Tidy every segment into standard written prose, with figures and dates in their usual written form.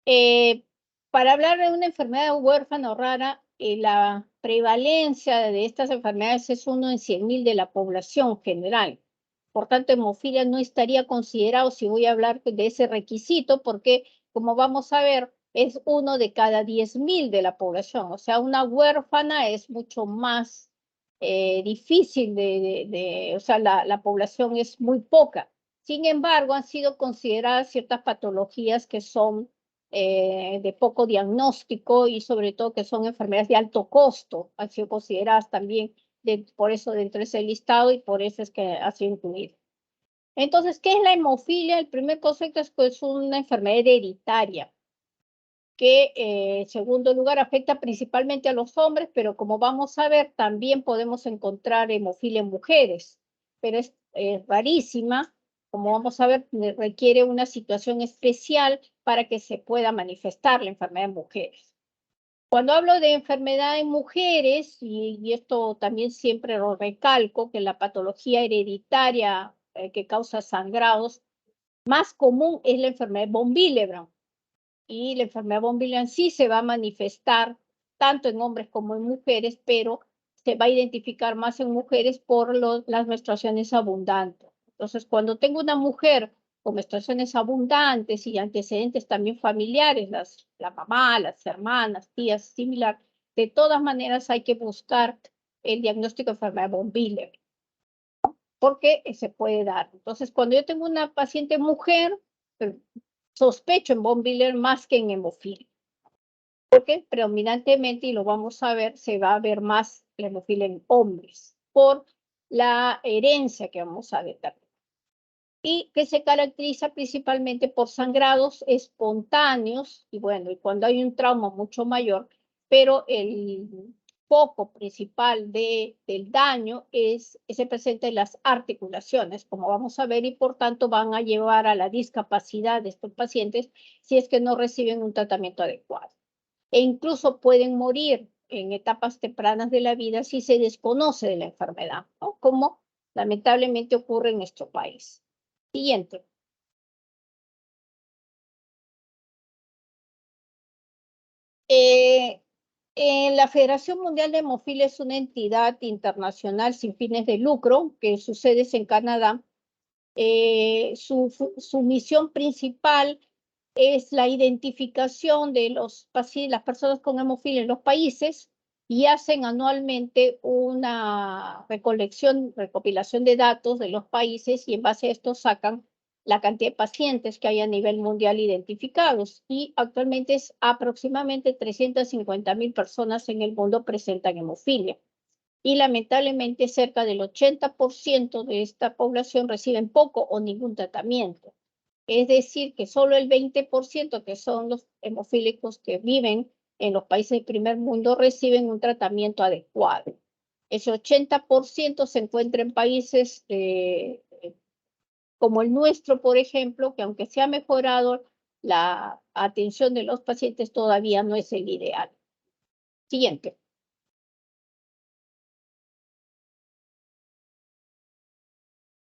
Eh, para hablar de una enfermedad huérfana o rara, la prevalencia de estas enfermedades es 1 en 100.000 de la población general. Por tanto, hemofilia no estaría considerado si voy a hablar de ese requisito, porque, como vamos a ver, es 1 de cada 10.000 de la población. O sea, una huérfana es mucho más difícil o sea, la población es muy poca. Sin embargo, han sido consideradas ciertas patologías que son de poco diagnóstico y sobre todo que son enfermedades de alto costo, han sido consideradas también por eso dentro de ese listado y por eso es que ha sido incluido. Entonces, ¿qué es la hemofilia? El primer concepto es que es una enfermedad hereditaria que, en segundo lugar, afecta principalmente a los hombres, pero como vamos a ver, también podemos encontrar hemofilia en mujeres, pero es rarísima. Como vamos a ver, requiere una situación especial para que se pueda manifestar la enfermedad en mujeres. Cuando hablo de enfermedad en mujeres, y esto también siempre lo recalco, que la patología hereditaria que causa sangrados más común es la enfermedad von Willebrand, y la enfermedad von Willebrand sí se va a manifestar tanto en hombres como en mujeres, pero se va a identificar más en mujeres por las menstruaciones abundantes. Entonces, cuando tengo una mujer con menstruaciones abundantes y antecedentes también familiares, la mamá, las hermanas, tías, similar, de todas maneras hay que buscar el diagnóstico de enfermedad von Willebrand, porque se puede dar. Entonces, cuando yo tengo una paciente mujer, sospecho en von Willebrand más que en hemofilia, porque predominantemente, y lo vamos a ver, se va a ver más la hemofilia en hombres, por la herencia que vamos a determinar, y que se caracteriza principalmente por sangrados espontáneos, y bueno, y cuando hay un trauma mucho mayor, pero el foco principal del daño se presenta en las articulaciones, como vamos a ver, y por tanto van a llevar a la discapacidad de estos pacientes si es que no reciben un tratamiento adecuado. E incluso pueden morir en etapas tempranas de la vida si se desconoce de la enfermedad, ¿no? Como lamentablemente ocurre en nuestro país. Siguiente. Eh, la Federación Mundial de Hemofilia es una entidad internacional sin fines de lucro que su sede es en Canadá. Su misión principal es la identificación de los pacientes, las personas con hemofilia en los países, y hacen anualmente una recopilación de datos de los países, y en base a esto sacan la cantidad de pacientes que hay a nivel mundial identificados, y actualmente es aproximadamente 350.000 personas en el mundo presentan hemofilia. Y lamentablemente cerca del 80% de esta población reciben poco o ningún tratamiento. Es decir, que solo el 20%, que son los hemofílicos que viven en los países del primer mundo, reciben un tratamiento adecuado. Ese 80% se encuentra en países como el nuestro, por ejemplo, que aunque se ha mejorado la atención de los pacientes, todavía no es el ideal. Siguiente.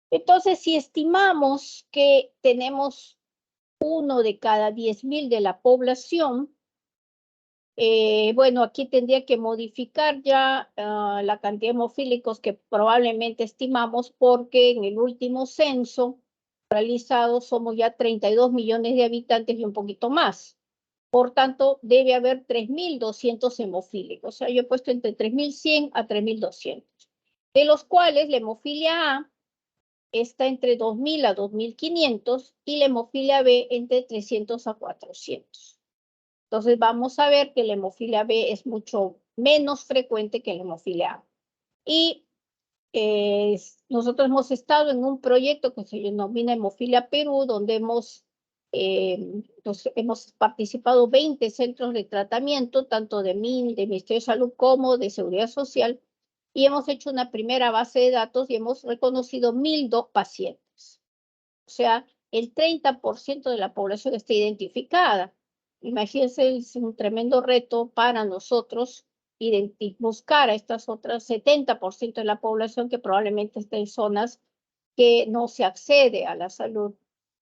Entonces, si estimamos que tenemos 1 de cada 10.000 de la población, bueno, aquí tendría que modificar ya la cantidad de hemofílicos que probablemente estimamos, porque en el último censo realizado somos ya 32 millones de habitantes y un poquito más. Por tanto, debe haber 3.200 hemofílicos. O sea, yo he puesto entre 3.100 a 3.200, de los cuales la hemofilia A está entre 2.000 a 2.500 y la hemofilia B entre 300 a 400. Entonces vamos a ver que la hemofilia B es mucho menos frecuente que la hemofilia A. Y nosotros hemos estado en un proyecto que se denomina Hemofilia Perú, donde hemos participado 20 centros de tratamiento, tanto de MIN, de Ministerio de Salud, como de Seguridad Social, y hemos hecho una primera base de datos y hemos reconocido 1.002 pacientes. O sea, el 30% de la población está identificada. Imagínense, es un tremendo reto para nosotros buscar a estas otras 70% de la población que probablemente está en zonas que no se accede a la salud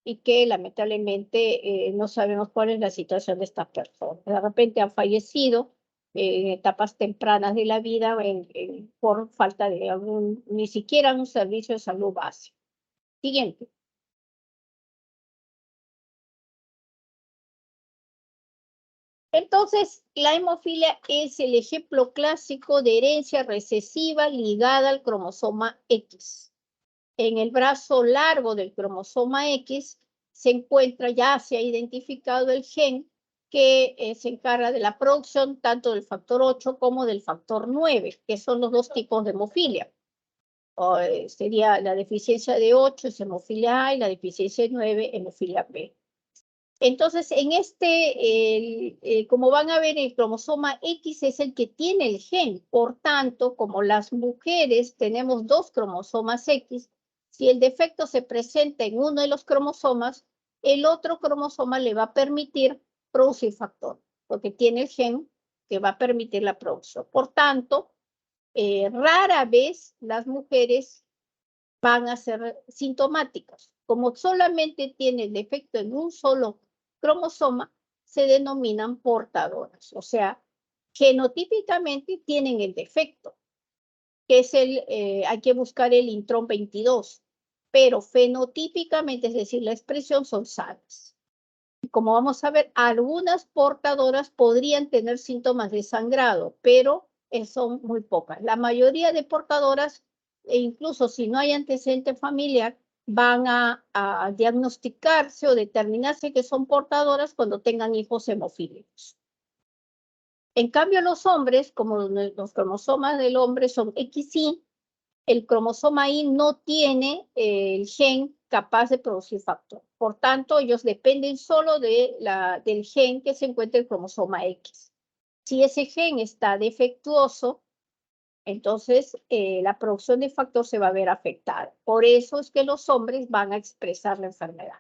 y que lamentablemente no sabemos cuál es la situación de estas personas. De repente han fallecido en etapas tempranas de la vida por falta de ni siquiera un servicio de salud básico. Siguiente. Entonces, la hemofilia es el ejemplo clásico de herencia recesiva ligada al cromosoma X. En el brazo largo del cromosoma X se encuentra, ya se ha identificado el gen que se encarga de la producción tanto del factor 8 como del factor 9, que son los dos tipos de hemofilia. Sería la deficiencia de 8 es hemofilia A y la deficiencia de 9 hemofilia B. Entonces, como van a ver, el cromosoma X es el que tiene el gen. Por tanto, como las mujeres tenemos dos cromosomas X, si el defecto se presenta en uno de los cromosomas, el otro cromosoma le va a permitir producir factor, porque tiene el gen que va a permitir la producción. Por tanto, rara vez las mujeres van a ser sintomáticas. Como solamente tiene defecto en un solo cromosoma, se denominan portadoras. O sea, genotípicamente tienen el defecto, que es hay que buscar el intrón 22, pero fenotípicamente, es decir, la expresión son sanas. Y como vamos a ver, algunas portadoras podrían tener síntomas de sangrado, pero son muy pocas. La mayoría de portadoras, e incluso si no hay antecedente familiar, van a diagnosticarse o determinarse que son portadoras cuando tengan hijos hemofílicos. En cambio, los hombres, como los cromosomas del hombre son XY, el cromosoma Y no tiene el gen capaz de producir factor. Por tanto, ellos dependen solo del gen que se encuentra en el cromosoma X. Si ese gen está defectuoso, entonces la producción de factor se va a ver afectada. Por eso es que los hombres van a expresar la enfermedad.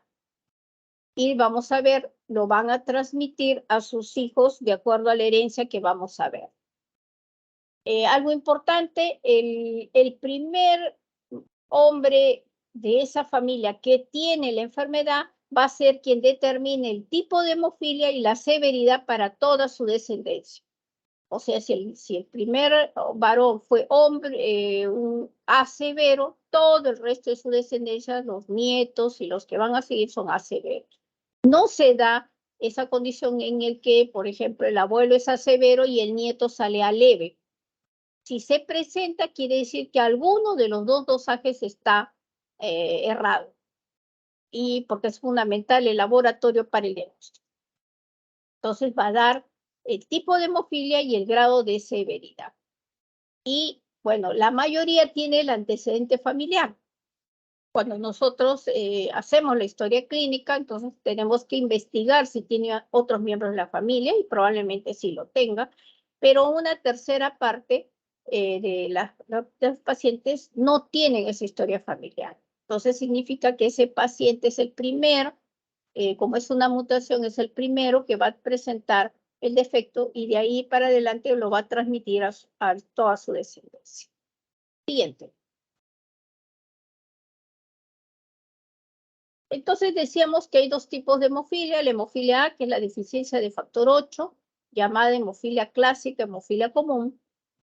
Y vamos a ver, lo van a transmitir a sus hijos de acuerdo a la herencia que vamos a ver. Algo importante, el primer hombre de esa familia que tiene la enfermedad va a ser quien determine el tipo de hemofilia y la severidad para toda su descendencia. O sea, si el primer varón fue hombre, un A severo, todo el resto de su descendencia, los nietos y los que van a seguir son A severos. No se da esa condición en el que, por ejemplo, el abuelo es A severo y el nieto sale A leve. Si se presenta, quiere decir que alguno de los dos dosajes está errado. Y porque es fundamental el laboratorio para el diagnóstico. Entonces va a dar el tipo de hemofilia y el grado de severidad. Y bueno, la mayoría tiene el antecedente familiar. Cuando nosotros hacemos la historia clínica, entonces tenemos que investigar si tiene otros miembros de la familia y probablemente sí lo tenga, pero una tercera parte de los pacientes no tienen esa historia familiar. Entonces significa que ese paciente es el primero, como es una mutación, es el primero que va a presentar el defecto y de ahí para adelante lo va a transmitir a toda su descendencia. Siguiente. Entonces decíamos que hay dos tipos de hemofilia, la hemofilia A, que es la deficiencia de factor 8, llamada hemofilia clásica, hemofilia común,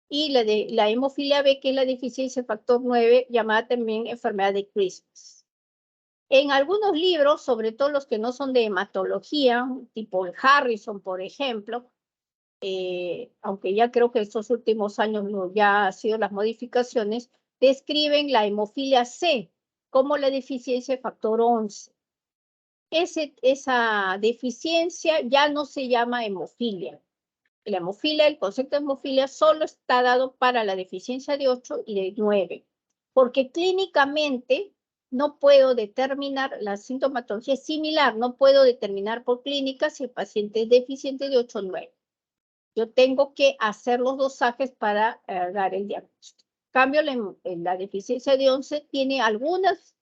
y la hemofilia B, que es la deficiencia de factor 9, llamada también enfermedad de Christmas. En algunos libros, sobre todo los que no son de hematología, tipo el Harrison, por ejemplo, aunque ya creo que estos últimos años ya han sido las modificaciones, describen la hemofilia C como la deficiencia de factor 11. Esa deficiencia ya no se llama hemofilia. La hemofilia, el concepto de hemofilia solo está dado para la deficiencia de 8 y de 9, porque clínicamente no puedo determinar, la sintomatología es similar, no puedo determinar por clínica si el paciente es deficiente de 8 o 9. Yo tengo que hacer los dosajes para dar el diagnóstico. En cambio, la deficiencia de 11 tiene algunas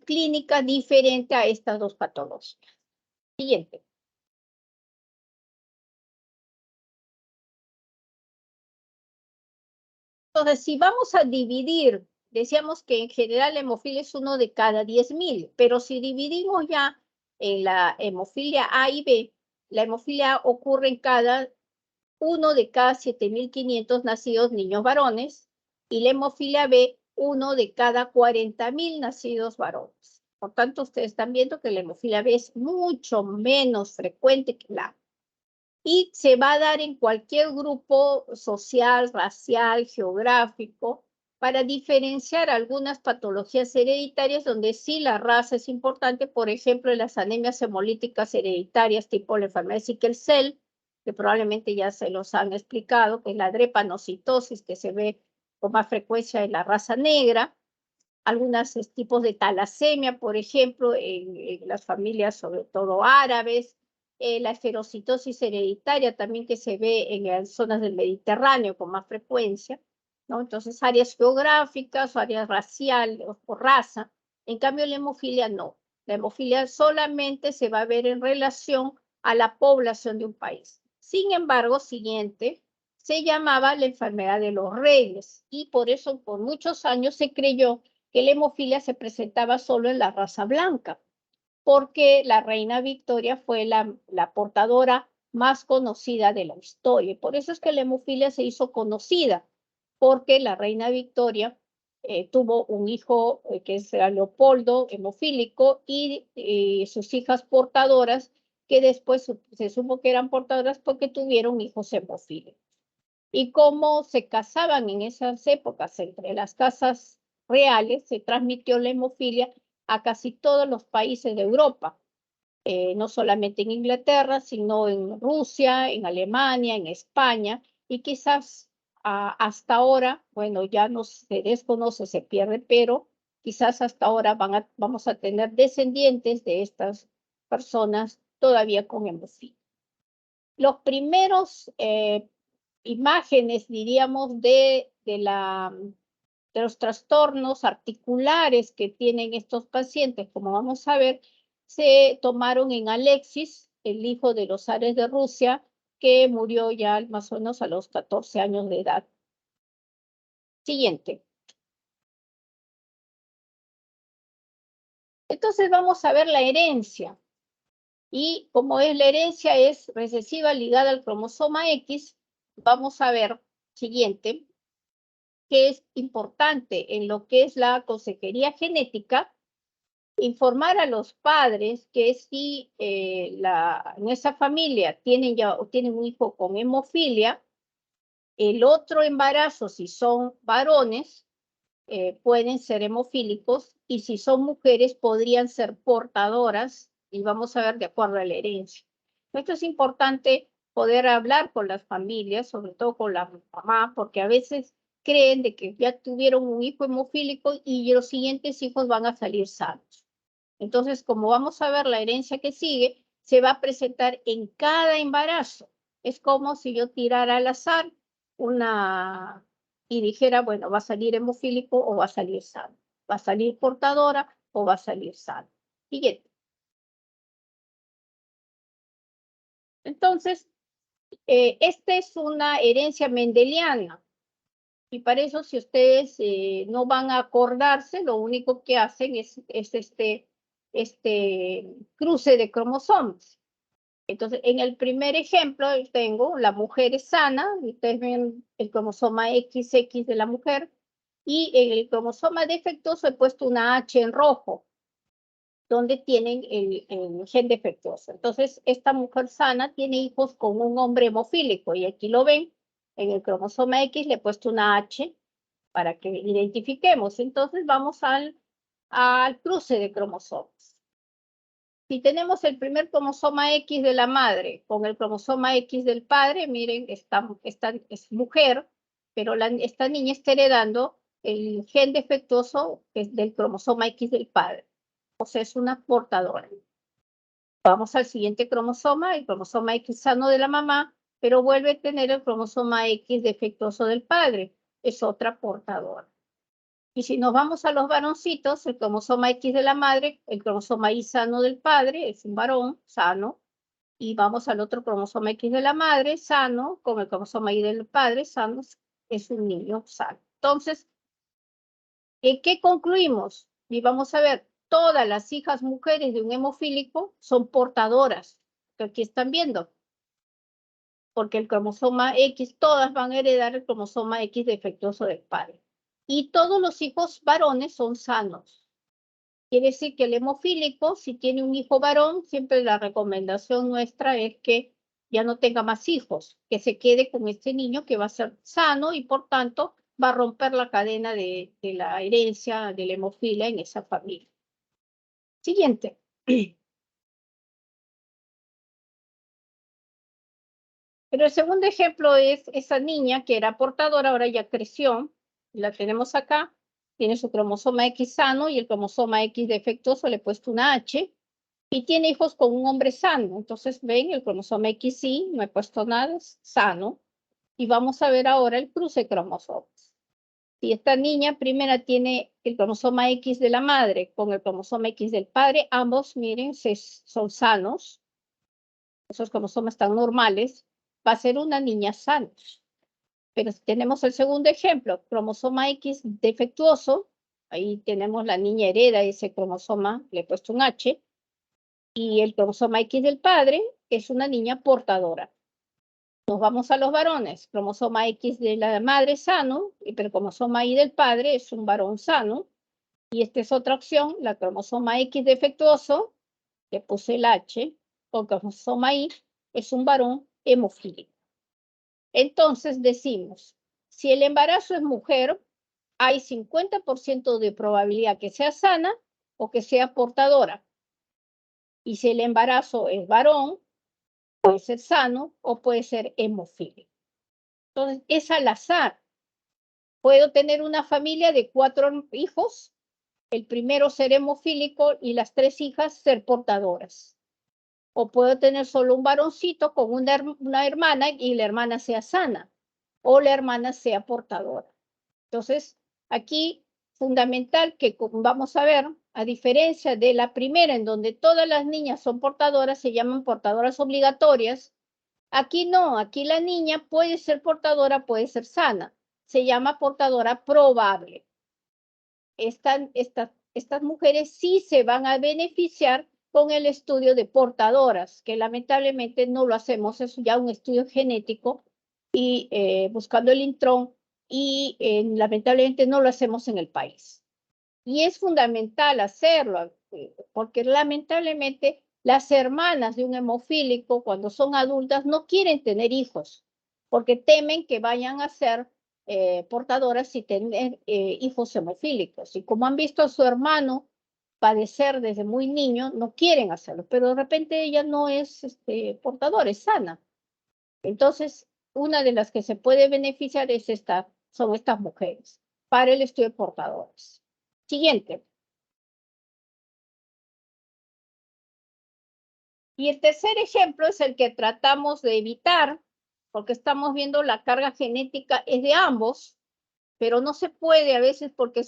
clínicas diferentes a estas dos patologías. Siguiente. Entonces, si vamos a dividir decíamos que en general la hemofilia es 1 de cada 10.000, pero si dividimos ya en la hemofilia A y B, la hemofilia A ocurre en cada 1 de cada 7.500 nacidos niños varones y la hemofilia B, 1 de cada 40.000 nacidos varones. Por tanto, ustedes están viendo que la hemofilia B es mucho menos frecuente que la A. Y se va a dar en cualquier grupo social, racial, geográfico, para diferenciar algunas patologías hereditarias donde sí la raza es importante, por ejemplo, en las anemias hemolíticas hereditarias tipo la enfermedad de Sickle Cell, que probablemente ya se los han explicado, que es la drepanocitosis que se ve con más frecuencia en la raza negra, algunos tipos de talasemia, por ejemplo, en las familias sobre todo árabes, la esferocitosis hereditaria también que se ve en las zonas del Mediterráneo con más frecuencia, ¿no? Entonces, áreas geográficas o áreas raciales o raza. En cambio, la hemofilia no. La hemofilia solamente se va a ver en relación a la población de un país. Sin embargo, siguiente, se llamaba la enfermedad de los reyes y por eso por muchos años se creyó que la hemofilia se presentaba solo en la raza blanca, porque la reina Victoria fue la portadora más conocida de la historia. Y por eso es que la hemofilia se hizo conocida, porque la reina Victoria tuvo un hijo que es Leopoldo, hemofílico, y sus hijas portadoras, que después se supo que eran portadoras porque tuvieron hijos hemofílicos. Y cómo se casaban en esas épocas entre las casas reales, se transmitió la hemofilia a casi todos los países de Europa, no solamente en Inglaterra, sino en Rusia, en Alemania, en España, y quizás hasta ahora, bueno, ya no se desconoce, se pierde, pero quizás hasta ahora vamos a tener descendientes de estas personas todavía con hemofilia. Los primeros imágenes, diríamos, de los trastornos articulares que tienen estos pacientes, como vamos a ver, se tomaron en Alexis, el hijo de los zares de Rusia, que murió ya más o menos a los 14 años de edad. Siguiente. Entonces vamos a ver la herencia. Y como es la herencia es recesiva ligada al cromosoma X, vamos a ver, siguiente, que es importante en lo que es la consejería genética, informar a los padres que si en esa familia tienen un hijo con hemofilia, el otro embarazo, si son varones, pueden ser hemofílicos y si son mujeres podrían ser portadoras y vamos a ver de acuerdo a la herencia. Esto es importante poder hablar con las familias, sobre todo con la mamá, porque a veces creen de que ya tuvieron un hijo hemofílico y los siguientes hijos van a salir sanos. Entonces, como vamos a ver la herencia que sigue, se va a presentar en cada embarazo. Es como si yo tirara al azar y dijera, bueno, va a salir hemofílico o va a salir sano, va a salir portadora o va a salir sano. Siguiente. Entonces, esta es una herencia mendeliana. Y para eso, si ustedes no van a acordarse, lo único que hacen es este cruce de cromosomas. Entonces, en el primer ejemplo tengo la mujer es sana, ustedes ven el cromosoma XX de la mujer, y en el cromosoma defectuoso he puesto una H en rojo, donde tienen el gen defectuoso. Entonces, esta mujer sana tiene hijos con un hombre hemofílico, y aquí lo ven, en el cromosoma X le he puesto una H para que identifiquemos. Entonces, vamos al cruce de cromosomas. Si tenemos el primer cromosoma X de la madre con el cromosoma X del padre, miren, esta es mujer, pero esta niña está heredando el gen defectuoso que es del cromosoma X del padre. O sea, es una portadora. Vamos al siguiente cromosoma, el cromosoma X sano de la mamá, pero vuelve a tener el cromosoma X defectuoso del padre. Es otra portadora. Y si nos vamos a los varoncitos, el cromosoma X de la madre, el cromosoma Y sano del padre, es un varón sano, y vamos al otro cromosoma X de la madre, sano, con el cromosoma Y del padre, sano, es un niño sano. Entonces, ¿Qué concluimos? Y vamos a ver, todas las hijas mujeres de un hemofílico son portadoras, que aquí están viendo, porque el cromosoma X, todas van a heredar el cromosoma X defectuoso del padre. Y todos los hijos varones son sanos. Quiere decir que el hemofílico, si tiene un hijo varón, siempre la recomendación nuestra es que ya no tenga más hijos, que se quede con este niño que va a ser sano y por tanto va a romper la cadena de la herencia de la hemofilia en esa familia. Siguiente. Pero el segundo ejemplo es esa niña que era portadora, ahora ya creció, la tenemos acá, tiene su cromosoma X sano y el cromosoma X defectuoso, le he puesto una H, y tiene hijos con un hombre sano. Entonces, ven, el cromosoma X sí, no he puesto nada, es sano. Y vamos a ver ahora el cruce de cromosomas. Si esta niña primera tiene el cromosoma X de la madre con el cromosoma X del padre, ambos, miren, son sanos. Esos cromosomas están normales. Va a ser una niña sana. Pero si tenemos el segundo ejemplo, cromosoma X defectuoso, ahí tenemos la niña hereda ese cromosoma, le he puesto un H, y el cromosoma X del padre es una niña portadora. Nos vamos a los varones, cromosoma X de la madre sano, pero el cromosoma Y del padre es un varón sano, y esta es otra opción, la cromosoma X defectuoso, le puse el H, con cromosoma Y, es un varón hemofílico. Entonces decimos, si el embarazo es mujer, hay 50% de probabilidad que sea sana o que sea portadora. Y si el embarazo es varón, puede ser sano o puede ser hemofílico. Entonces, es al azar. Puedo tener una familia de 4 hijos, el primero ser hemofílico y las 3 hijas ser portadoras. O puedo tener solo un varoncito con una hermana y la hermana sea sana o la hermana sea portadora. Entonces, aquí fundamental que vamos a ver, a diferencia de la primera en donde todas las niñas son portadoras, se llaman portadoras obligatorias, aquí no, aquí la niña puede ser portadora, puede ser sana, se llama portadora probable. Estas mujeres sí se van a beneficiar con el estudio de portadoras, que lamentablemente no lo hacemos, es ya un estudio genético y buscando el intrón y lamentablemente no lo hacemos en el país. Y es fundamental hacerlo, porque lamentablemente las hermanas de un hemofílico cuando son adultas no quieren tener hijos, porque temen que vayan a ser portadoras y tener hijos hemofílicos. Y como han visto a su hermano padecer desde muy niño, no quieren hacerlo, pero de repente ella no es portadora, es sana. Entonces, una de las que se puede beneficiar son estas mujeres para el estudio de portadores. Siguiente. Y el tercer ejemplo es el que tratamos de evitar, porque estamos viendo la carga genética es de ambos, pero no se puede a veces porque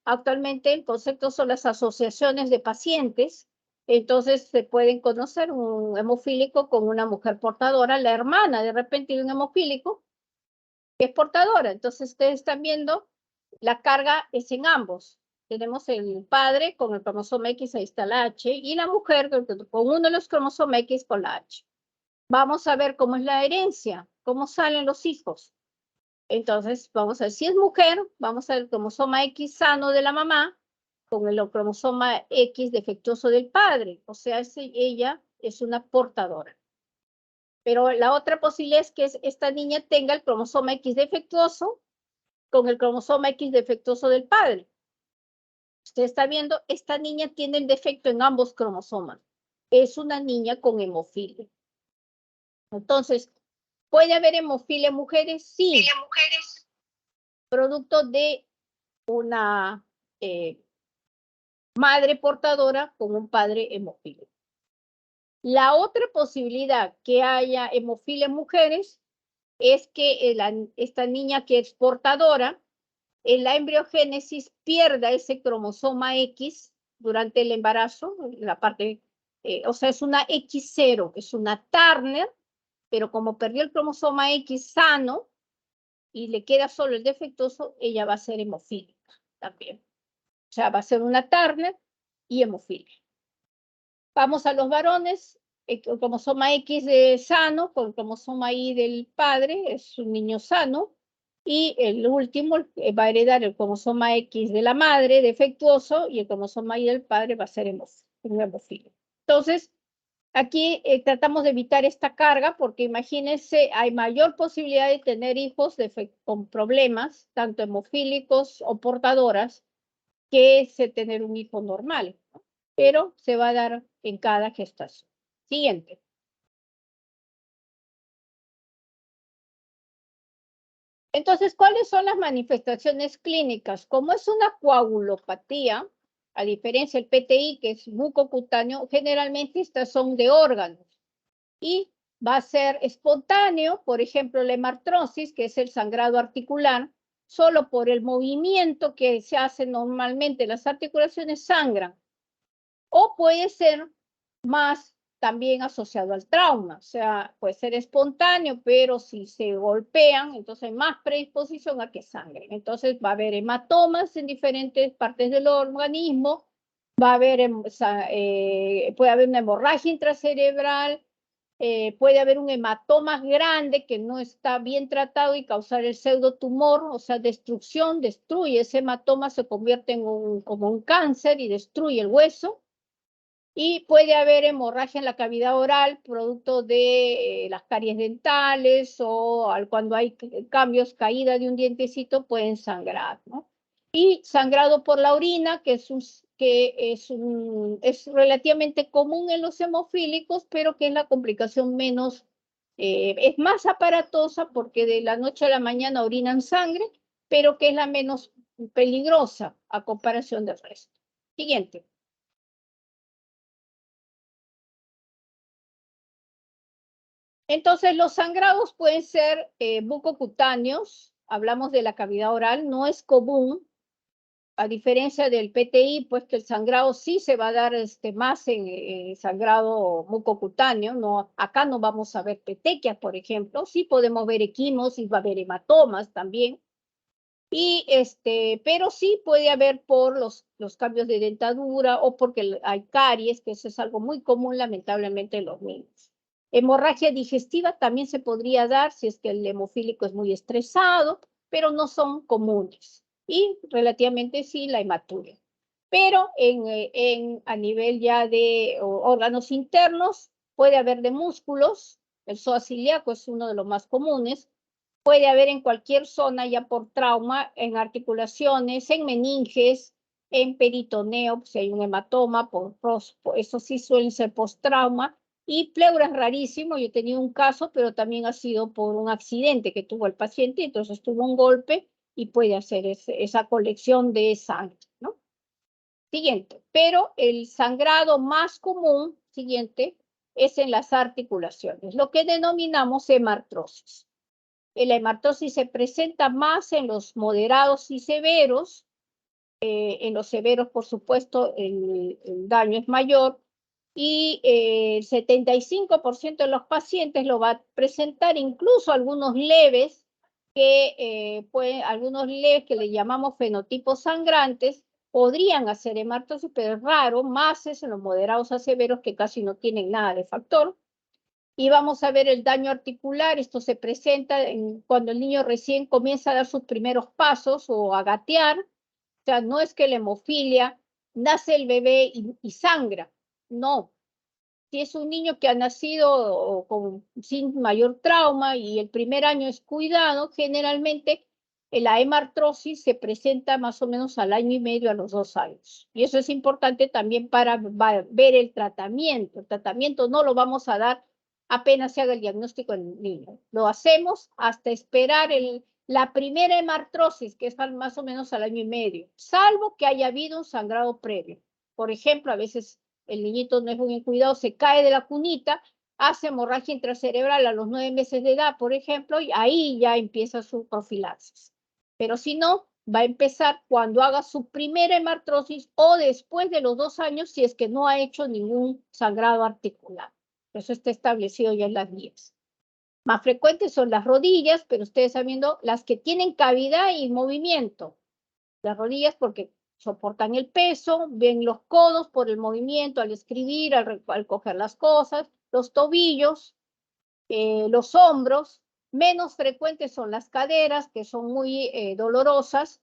actualmente el concepto son las asociaciones de pacientes, entonces se pueden conocer un hemofílico con una mujer portadora, la hermana de repente de un hemofílico que es portadora, entonces ustedes están viendo la carga es en ambos. Tenemos el padre con el cromosoma X, ahí está la H, y la mujer con uno de los cromosomas X con la H. Vamos a ver cómo es la herencia, cómo salen los hijos. Entonces, vamos a ver, si es mujer, vamos a ver el cromosoma X sano de la mamá con el cromosoma X defectuoso del padre. O sea, ella es una portadora. Pero la otra posibilidad es que esta niña tenga el cromosoma X defectuoso con el cromosoma X defectuoso del padre. Usted está viendo, esta niña tiene el defecto en ambos cromosomas. Es una niña con hemofilia. Entonces, ¿puede haber hemofilia en mujeres? Sí. Producto de una madre portadora con un padre hemofílico. La otra posibilidad que haya hemofilia en mujeres es que esta niña que es portadora, en la embriogénesis pierda ese cromosoma X durante el embarazo, la parte, o sea, es una X0, es una Turner, pero como perdió el cromosoma X sano y le queda solo el defectuoso, ella va a ser hemofílica también. O sea, va a ser una Turner y hemofilia. Vamos a los varones, el cromosoma X de sano, con el cromosoma Y del padre, es un niño sano, y el último va a heredar el cromosoma X de la madre, defectuoso, y el cromosoma Y del padre va a ser hemofilia. Entonces, aquí tratamos de evitar esta carga porque imagínense, hay mayor posibilidad de tener hijos con problemas, tanto hemofílicos o portadoras, que tener un hijo normal, ¿no? Pero se va a dar en cada gestación. Siguiente. Entonces, ¿cuáles son las manifestaciones clínicas? Como es una coagulopatía, a diferencia del PTI, que es mucocutáneo, generalmente estas son de órganos. Y va a ser espontáneo, por ejemplo, la hemartrosis, que es el sangrado articular, solo por el movimiento que se hace normalmente, las articulaciones sangran. O puede ser más también asociado al trauma, o sea, puede ser espontáneo, pero si se golpean, entonces hay más predisposición a que sangren. Entonces va a haber hematomas en diferentes partes del organismo, va a haber, puede haber una hemorragia intracerebral, puede haber un hematoma grande que no está bien tratado y causar el pseudotumor, o sea, destruye ese hematoma, se convierte en como un cáncer y destruye el hueso. Y puede haber hemorragia en la cavidad oral, producto de las caries dentales o cuando hay cambios, caída de un dientecito, pueden sangrar, ¿no? Y sangrado por la orina, que es relativamente común en los hemofílicos, pero que es la complicación menos, es más aparatosa porque de la noche a la mañana orinan sangre, pero que es la menos peligrosa a comparación del resto. Siguiente. Entonces, los sangrados pueden ser bucocutáneos, hablamos de la cavidad oral, no es común, a diferencia del PTI, pues que el sangrado sí se va a dar más en sangrado mucocutáneo, no, acá no vamos a ver petequias, por ejemplo, sí podemos ver equimosis, va a haber hematomas también, y pero sí puede haber por los cambios de dentadura o porque hay caries, que eso es algo muy común lamentablemente en los niños. Hemorragia digestiva también se podría dar si es que el hemofílico es muy estresado, pero no son comunes. Y relativamente sí la hematuria. Pero a nivel ya de órganos internos, puede haber de músculos, el psoas ilíaco es uno de los más comunes, puede haber en cualquier zona ya por trauma, en articulaciones, en meninges, en peritoneo, si hay un hematoma, eso sí suelen ser post-trauma, y pleura es rarísimo, yo he tenido un caso, pero también ha sido por un accidente que tuvo el paciente, entonces tuvo un golpe y puede hacer esa colección de sangre, ¿no? Siguiente, pero el sangrado más común, siguiente, es en las articulaciones, lo que denominamos hemartrosis. La hemartrosis se presenta más en los moderados y severos. En los severos, por supuesto, el daño es mayor. Y el 75% de los pacientes lo va a presentar, incluso algunos leves, algunos leves que le llamamos fenotipos sangrantes, podrían hacer hemartrosis, pero es raro, más es en los moderados a severos que casi no tienen nada de factor. Y vamos a ver el daño articular. Esto se presenta cuando el niño recién comienza a dar sus primeros pasos o a gatear. O sea, no es que la hemofilia nace el bebé y sangra. No. Si es un niño que ha nacido sin mayor trauma y el primer año es cuidado, generalmente la hemartrosis se presenta más o menos al año y medio, a los 2 años. Y eso es importante también para ver el tratamiento. El tratamiento no lo vamos a dar apenas se haga el diagnóstico en el niño. Lo hacemos hasta esperar la primera hemartrosis, que es más o menos al año y medio, salvo que haya habido un sangrado previo. Por ejemplo, a veces el niñito no es muy bien cuidado, se cae de la cunita, hace hemorragia intracerebral a los 9 meses de edad, por ejemplo, y ahí ya empieza su profilaxis. Pero si no, va a empezar cuando haga su primera hemartrosis o después de los 2 años si es que no ha hecho ningún sangrado articular. Eso está establecido ya en las guías. Más frecuentes son las rodillas, pero ustedes sabiendo las que tienen cavidad y movimiento. Las rodillas porque soportan el peso, ven los codos por el movimiento al escribir, al coger las cosas, los tobillos, los hombros. Menos frecuentes son las caderas, que son muy dolorosas,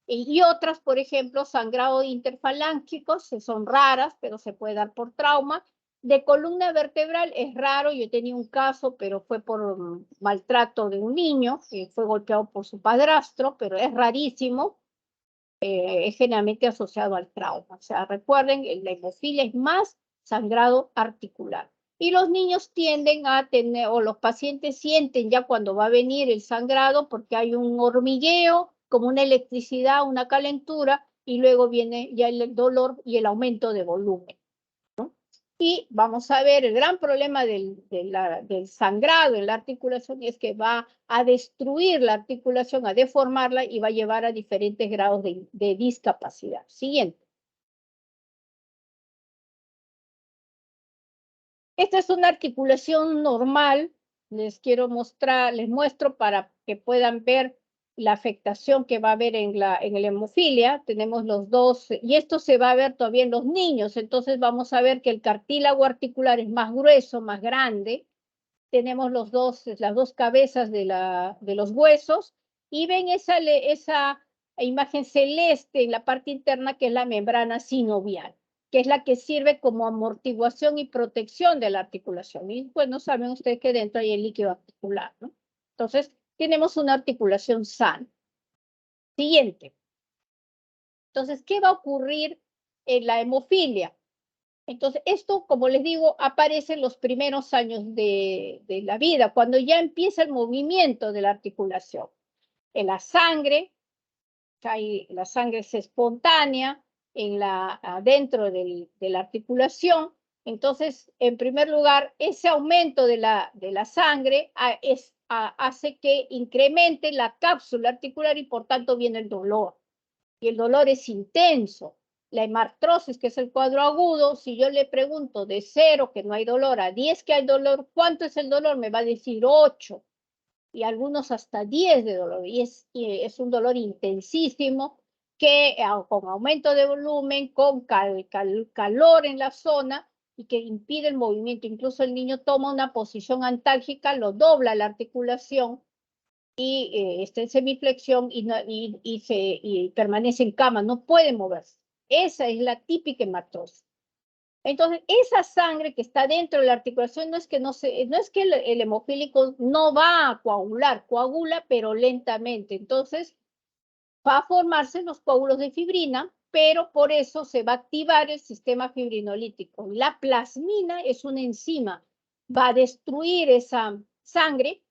y otras, por ejemplo, sangrado interfalángicos, que son raras, pero se puede dar por trauma. De columna vertebral es raro, yo tenía un caso, pero fue por maltrato de un niño, que fue golpeado por su padrastro, pero es rarísimo, es generalmente asociado al trauma. O sea, recuerden, la hemofilia es más sangrado articular. Y los niños tienden a tener, o los pacientes sienten ya cuando va a venir el sangrado, porque hay un hormigueo, como una electricidad, una calentura, y luego viene ya el dolor y el aumento de volumen. Y vamos a ver, el gran problema del sangrado en la articulación es que va a destruir la articulación, a deformarla y va a llevar a diferentes grados de discapacidad. Siguiente. Esta es una articulación normal. Les quiero mostrar, les muestro para que puedan ver la afectación que va a haber en la hemofilia. Tenemos los dos, y esto se va a ver todavía en los niños, entonces vamos a ver que el cartílago articular es más grueso, más grande. Tenemos las dos cabezas de los huesos, y ven esa imagen celeste en la parte interna, que es la membrana sinovial, que es la que sirve como amortiguación y protección de la articulación. Y bueno, saben ustedes que dentro hay el líquido articular, ¿no? Entonces, tenemos una articulación sana. Siguiente. Entonces, ¿qué va a ocurrir en la hemofilia? Entonces, esto, como les digo, aparece en los primeros años de la vida, cuando ya empieza el movimiento de la articulación. En la sangre, la sangre es espontánea, dentro de la articulación. Entonces, en primer lugar, ese aumento de la sangre hace que incremente la cápsula articular, y por tanto viene el dolor. Y el dolor es intenso. La hemartrosis, que es el cuadro agudo, si yo le pregunto de 0, que no hay dolor, a 10 que hay dolor, ¿cuánto es el dolor? Me va a decir 8, y algunos hasta 10 de dolor. Y es un dolor intensísimo, que con aumento de volumen, con calor en la zona, y que impide el movimiento. Incluso el niño toma una posición antálgica, lo dobla la articulación, y está en semiflexión, y permanece en cama, no puede moverse. Esa es la típica hemartrosis. Entonces, esa sangre que está dentro de la articulación no es que el hemofílico no va a coagular, coagula, pero lentamente. Entonces, va a formarse los coágulos de fibrina, pero por eso se va a activar el sistema fibrinolítico. La plasmina es una enzima, va a destruir esa sangre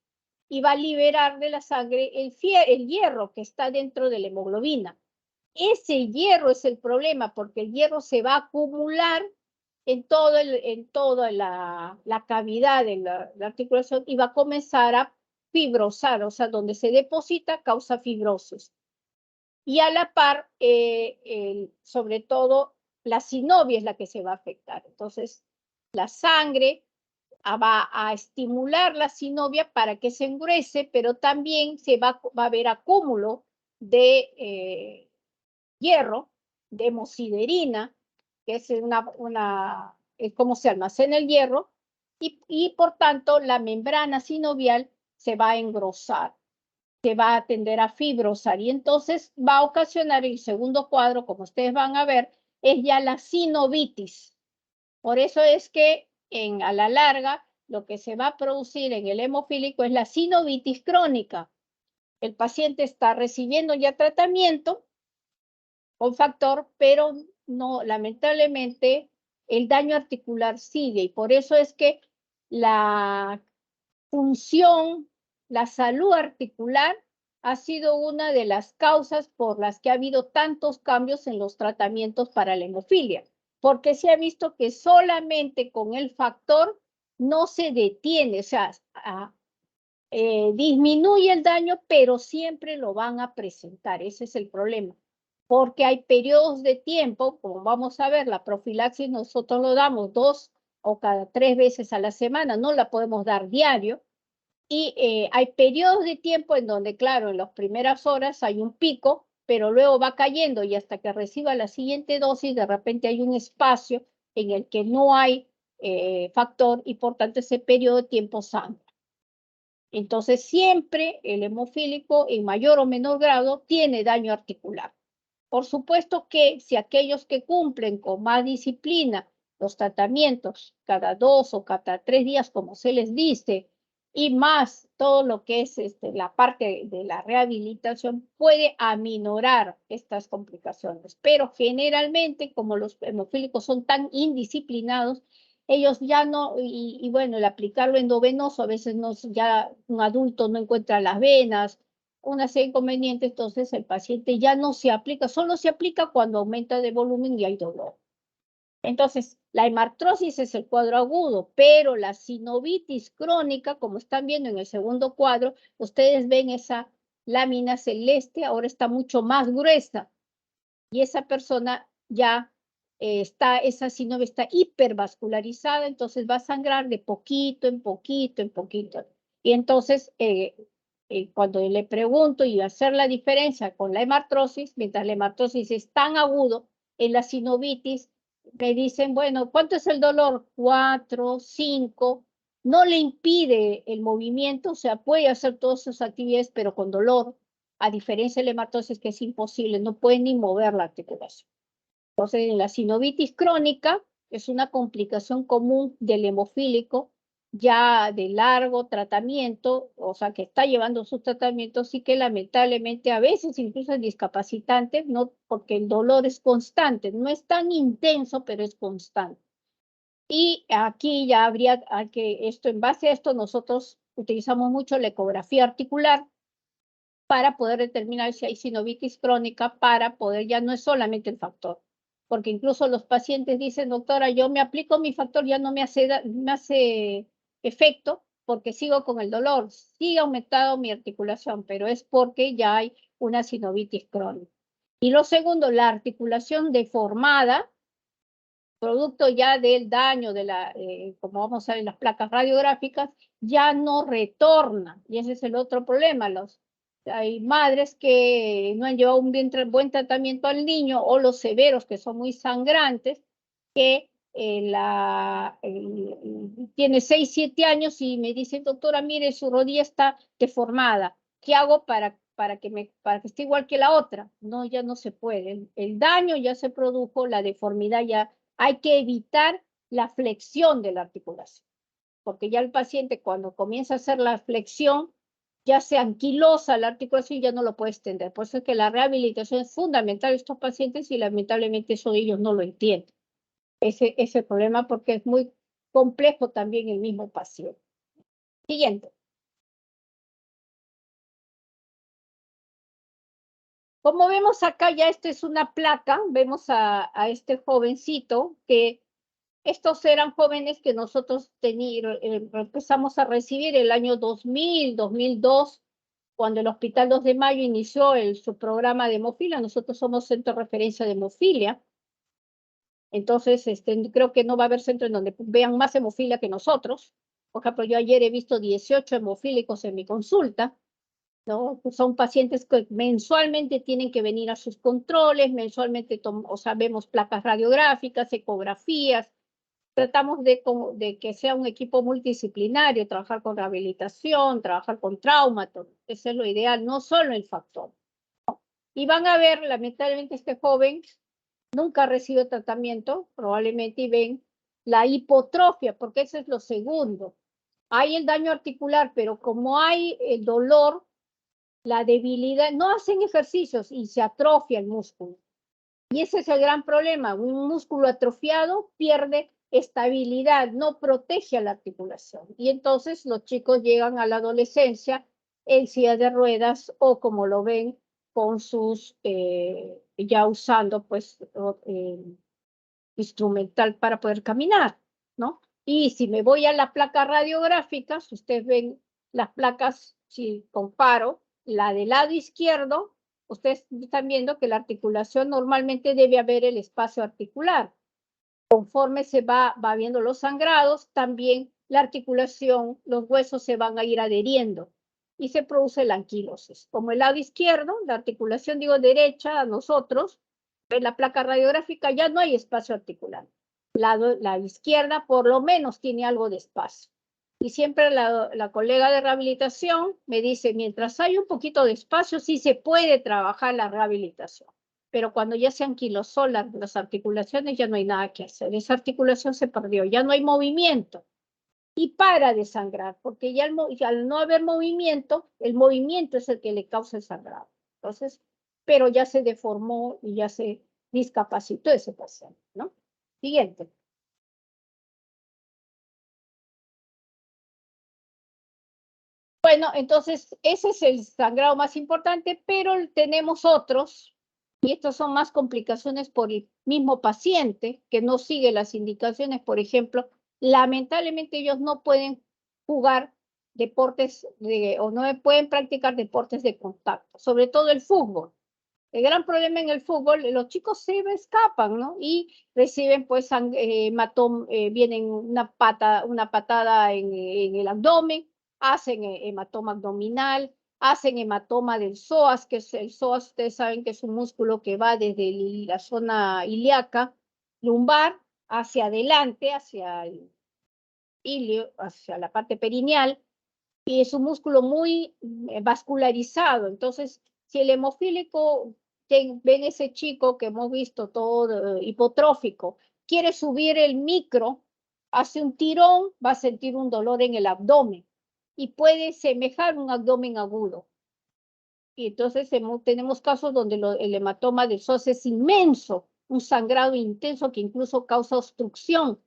y va a liberar de la sangre el hierro que está dentro de la hemoglobina. Ese hierro es el problema, porque el hierro se va a acumular en toda la cavidad de la articulación, y va a comenzar a fibrosar, o sea, donde se deposita causa fibrosis. Y a la par, sobre todo, la sinovia es la que se va a afectar. Entonces, la sangre va a estimular la sinovia para que se engruese, pero también va a haber acúmulo de hierro, de hemosiderina, que es es como se almacena el hierro, y por tanto la membrana sinovial se va a engrosar, se va a tender a fibrosar, y entonces va a ocasionar el segundo cuadro, como ustedes van a ver, es ya la sinovitis. Por eso es que a la larga lo que se va a producir en el hemofílico es la sinovitis crónica. El paciente está recibiendo ya tratamiento con factor, pero no, lamentablemente el daño articular sigue, y por eso es que la función, la salud articular ha sido una de las causas por las que ha habido tantos cambios en los tratamientos para la hemofilia, porque se ha visto que solamente con el factor no se detiene, o sea, disminuye el daño, pero siempre lo van a presentar. Ese es el problema, porque hay periodos de tiempo, como vamos a ver, la profilaxis nosotros lo damos 2 o cada 3 veces a la semana, no la podemos dar diario, y hay periodos de tiempo en donde, claro, en las primeras horas hay un pico, pero luego va cayendo y hasta que reciba la siguiente dosis, de repente hay un espacio en el que no hay factor y por tanto ese periodo de tiempo sangra. Entonces siempre el hemofílico en mayor o menor grado tiene daño articular. Por supuesto que si aquellos que cumplen con más disciplina los tratamientos cada 2 o cada 3 días, como se les dice, y más todo lo que es la parte de la rehabilitación, puede aminorar estas complicaciones. Pero generalmente, como los hemofílicos son tan indisciplinados, ellos ya no, y bueno, el aplicarlo endovenoso, a veces no, ya un adulto no encuentra las venas, una serie de inconvenientes, entonces el paciente ya no se aplica, solo se aplica cuando aumenta de volumen y hay dolor. Entonces, la hemartrosis es el cuadro agudo, pero la sinovitis crónica, como están viendo en el segundo cuadro, ustedes ven esa lámina celeste, ahora está mucho más gruesa, y esa persona ya esa sinovitis está hipervascularizada, entonces va a sangrar de poquito en poquito en poquito. Y entonces, cuando le pregunto y hacer la diferencia con la hemartrosis, mientras la hemartrosis es tan agudo, en la sinovitis me dicen, bueno, ¿cuánto es el dolor? 4, 5, no le impide el movimiento, o sea, puede hacer todas sus actividades, pero con dolor, a diferencia de la hemartrosis que es imposible, no puede ni mover la articulación. Entonces, en la sinovitis crónica es una complicación común del hemofílico, ya de largo tratamiento, o sea, que está llevando sus tratamientos y que lamentablemente a veces incluso es discapacitante, no, porque el dolor es constante, no es tan intenso, pero es constante. Y aquí ya habría que, en base a esto, nosotros utilizamos mucho la ecografía articular para poder determinar si hay sinovitis crónica, para poder, ya no es solamente el factor, porque incluso los pacientes dicen, doctora, yo me aplico mi factor, ya no me hace efecto porque sigo con el dolor, sí ha aumentado mi articulación, pero es porque ya hay una sinovitis crónica. Y lo segundo, la articulación deformada, producto ya del daño de como vamos a ver en las placas radiográficas, ya no retorna. Y ese es el otro problema. Hay madres que no han llevado un buen tratamiento al niño o los severos que son muy sangrantes, que tiene 6, 7 años y me dice, doctora, mire, su rodilla está deformada. ¿Qué hago para que esté igual que la otra? No, ya no se puede. El daño ya se produjo, la deformidad ya hay que evitar la flexión de la articulación, porque ya el paciente cuando comienza a hacer la flexión, ya se anquilosa la articulación y ya no lo puede extender. Por eso es que la rehabilitación es fundamental en estos pacientes y lamentablemente eso ellos no lo entienden. Ese problema porque es muy complejo también el mismo paciente. Siguiente. Como vemos acá, ya esta es una placa, vemos a este jovencito que estos eran jóvenes que nosotros empezamos a recibir el año 2000, 2002, cuando el Hospital 2 de Mayo inició su programa de hemofilia. Nosotros somos centro de referencia de hemofilia. Entonces, creo que no va a haber centro en donde vean más hemofilia que nosotros. Por ejemplo, yo ayer he visto 18 hemofílicos en mi consulta, ¿no? Son pacientes que mensualmente tienen que venir a sus controles, mensualmente, o sea, vemos placas radiográficas, ecografías. Tratamos de que sea un equipo multidisciplinario, trabajar con rehabilitación, trabajar con trauma, eso es lo ideal, no solo el factor. Y van a ver, lamentablemente, este joven nunca recibe tratamiento, probablemente, y ven la hipotrofia, porque eso es lo segundo. Hay el daño articular, pero como hay el dolor, la debilidad, no hacen ejercicios y se atrofia el músculo. Y ese es el gran problema. Un músculo atrofiado pierde estabilidad, no protege a la articulación. Y entonces los chicos llegan a la adolescencia en silla de ruedas o como lo ven con ya usando pues instrumental para poder caminar, ¿no? Y si me voy a la placa radiográfica, si ustedes ven las placas, si comparo la del lado izquierdo, ustedes están viendo que la articulación normalmente debe haber el espacio articular. Conforme se va viendo los sangrados, también la articulación, los huesos se van a ir adheriendo. y se produce la anquilosis. Como el lado izquierdo, la articulación, digo, derecha, a nosotros, en la placa radiográfica ya no hay espacio articular. La izquierda por lo menos tiene algo de espacio. Y siempre la colega de rehabilitación me dice, mientras hay un poquito de espacio, sí se puede trabajar la rehabilitación. Pero cuando ya se anquilosó las articulaciones, ya no hay nada que hacer. Esa articulación se perdió, ya no hay movimiento. Y para de sangrar, porque ya al no haber movimiento, el movimiento es el que le causa el sangrado. Entonces, pero ya se deformó y ya se discapacitó ese paciente, ¿no? Siguiente. Bueno, entonces ese es el sangrado más importante, pero tenemos otros, y estos son más complicaciones por el mismo paciente que no sigue las indicaciones. Por ejemplo, lamentablemente ellos no pueden jugar deportes o no pueden practicar deportes de contacto, sobre todo el fútbol. El gran problema en el fútbol, los chicos se escapan, ¿no? Y reciben, pues, vienen una patada en el abdomen, hacen hematoma abdominal, hacen hematoma del psoas, que es el psoas, ustedes saben que es un músculo que va desde la zona ilíaca, lumbar, hacia adelante, hacia el ilio, hacia la parte perineal, y es un músculo muy vascularizado. Entonces, si el hemofílico, ven ese chico que hemos visto todo hipotrófico, quiere subir el micro, hace un tirón, va a sentir un dolor en el abdomen y puede semejar un abdomen agudo. Y entonces tenemos casos donde el hematoma del psoas es inmenso, un sangrado intenso que incluso causa obstrucción,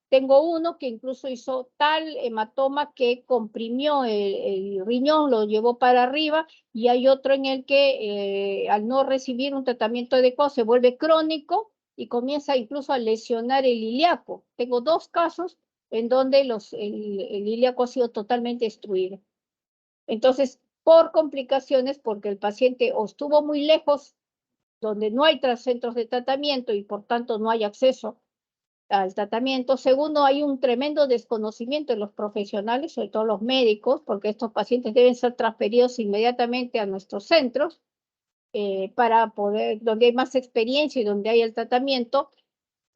tengo uno que incluso hizo tal hematoma que comprimió el riñón, lo llevó para arriba, y hay otro en el que al no recibir un tratamiento adecuado se vuelve crónico y comienza incluso a lesionar el ilíaco. Tengo dos casos en donde el ilíaco ha sido totalmente destruido. Entonces, por complicaciones, porque el paciente o estuvo muy lejos, donde no hay centros de tratamiento y por tanto no hay acceso al tratamiento. Segundo, hay un tremendo desconocimiento de los profesionales, sobre todo los médicos, porque estos pacientes deben ser transferidos inmediatamente a nuestros centros para poder, donde hay más experiencia y donde hay el tratamiento,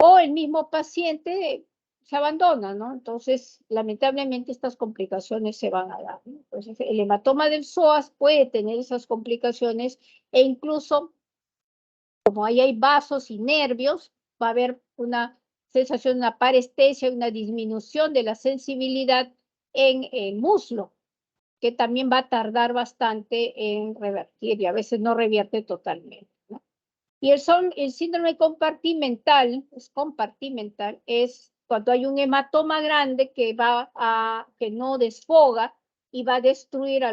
o el mismo paciente se abandona, ¿no? Entonces, lamentablemente estas complicaciones se van a dar, ¿no? Entonces, el hematoma del psoas puede tener esas complicaciones e incluso, como ahí hay vasos y nervios, va a haber una sensación, una parestesia, una disminución de la sensibilidad en el muslo, que también va a tardar bastante en revertir y a veces no revierte totalmente, ¿no? Y el síndrome compartimental, es cuando hay un hematoma grande que no desfoga y va a destruir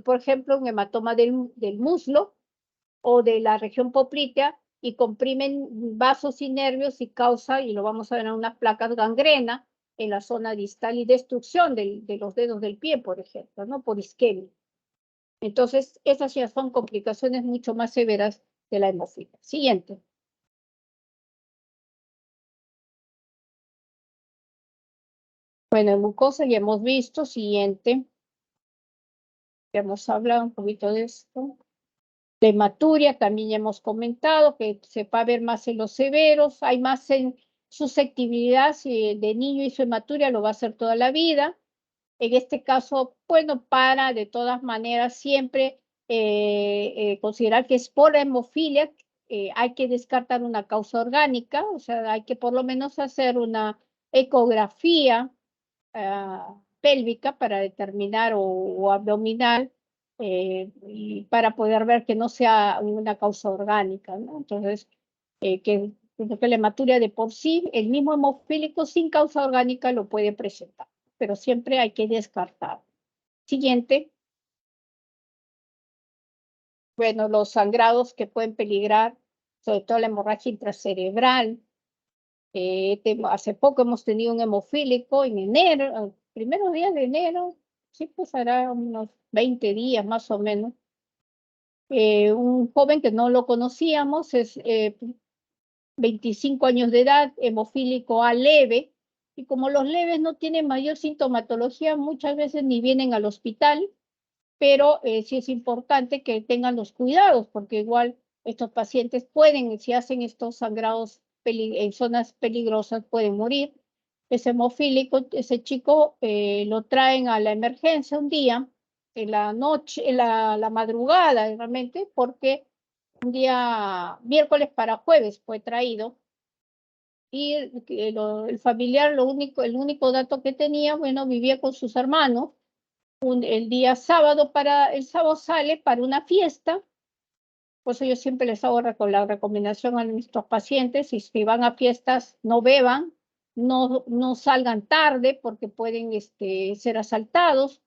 por ejemplo, un hematoma del muslo o de la región poplitea y comprimen vasos y nervios y causa, y lo vamos a ver en unas placas, gangrena en la zona distal y destrucción de los dedos del pie, por ejemplo, ¿no? Por isquemia. Entonces, esas ya son complicaciones mucho más severas de la hemofilia. Siguiente. Bueno, en mucosa ya hemos visto. Siguiente. Ya hemos hablado un poquito de esto. La hematuria también ya hemos comentado que se va a ver más en los severos, hay más en susceptibilidad, si de niño hizo hematuria lo va a hacer toda la vida. En este caso, bueno, para de todas maneras siempre considerar que es por hemofilia, hay que descartar una causa orgánica, o sea, hay que por lo menos hacer una ecografía pélvica para determinar o abdominal y para poder ver que no sea una causa orgánica, ¿no? Entonces, porque la hematuria de por sí, el mismo hemofílico sin causa orgánica lo puede presentar, pero siempre hay que descartar. Siguiente. Bueno, los sangrados que pueden peligrar, sobre todo la hemorragia intracerebral. Hace poco hemos tenido un hemofílico en enero, primeros días de enero, sí, pues hará unos 20 días más o menos. Un joven que no lo conocíamos, es 25 años de edad, hemofílico A leve, y como los leves no tienen mayor sintomatología, muchas veces ni vienen al hospital, pero sí es importante que tengan los cuidados, porque igual estos pacientes pueden, si hacen estos sangrados en zonas peligrosas, pueden morir. Es hemofílico, ese chico lo traen a la emergencia un día, en la noche, en la madrugada realmente, porque un día miércoles para jueves fue traído y el familiar, el único dato que tenía, bueno, vivía con sus hermanos. El día sábado, el sábado sale para una fiesta, por eso yo siempre les hago la recomendación a nuestros pacientes, y si van a fiestas, no beban, no salgan tarde porque pueden ser asaltados,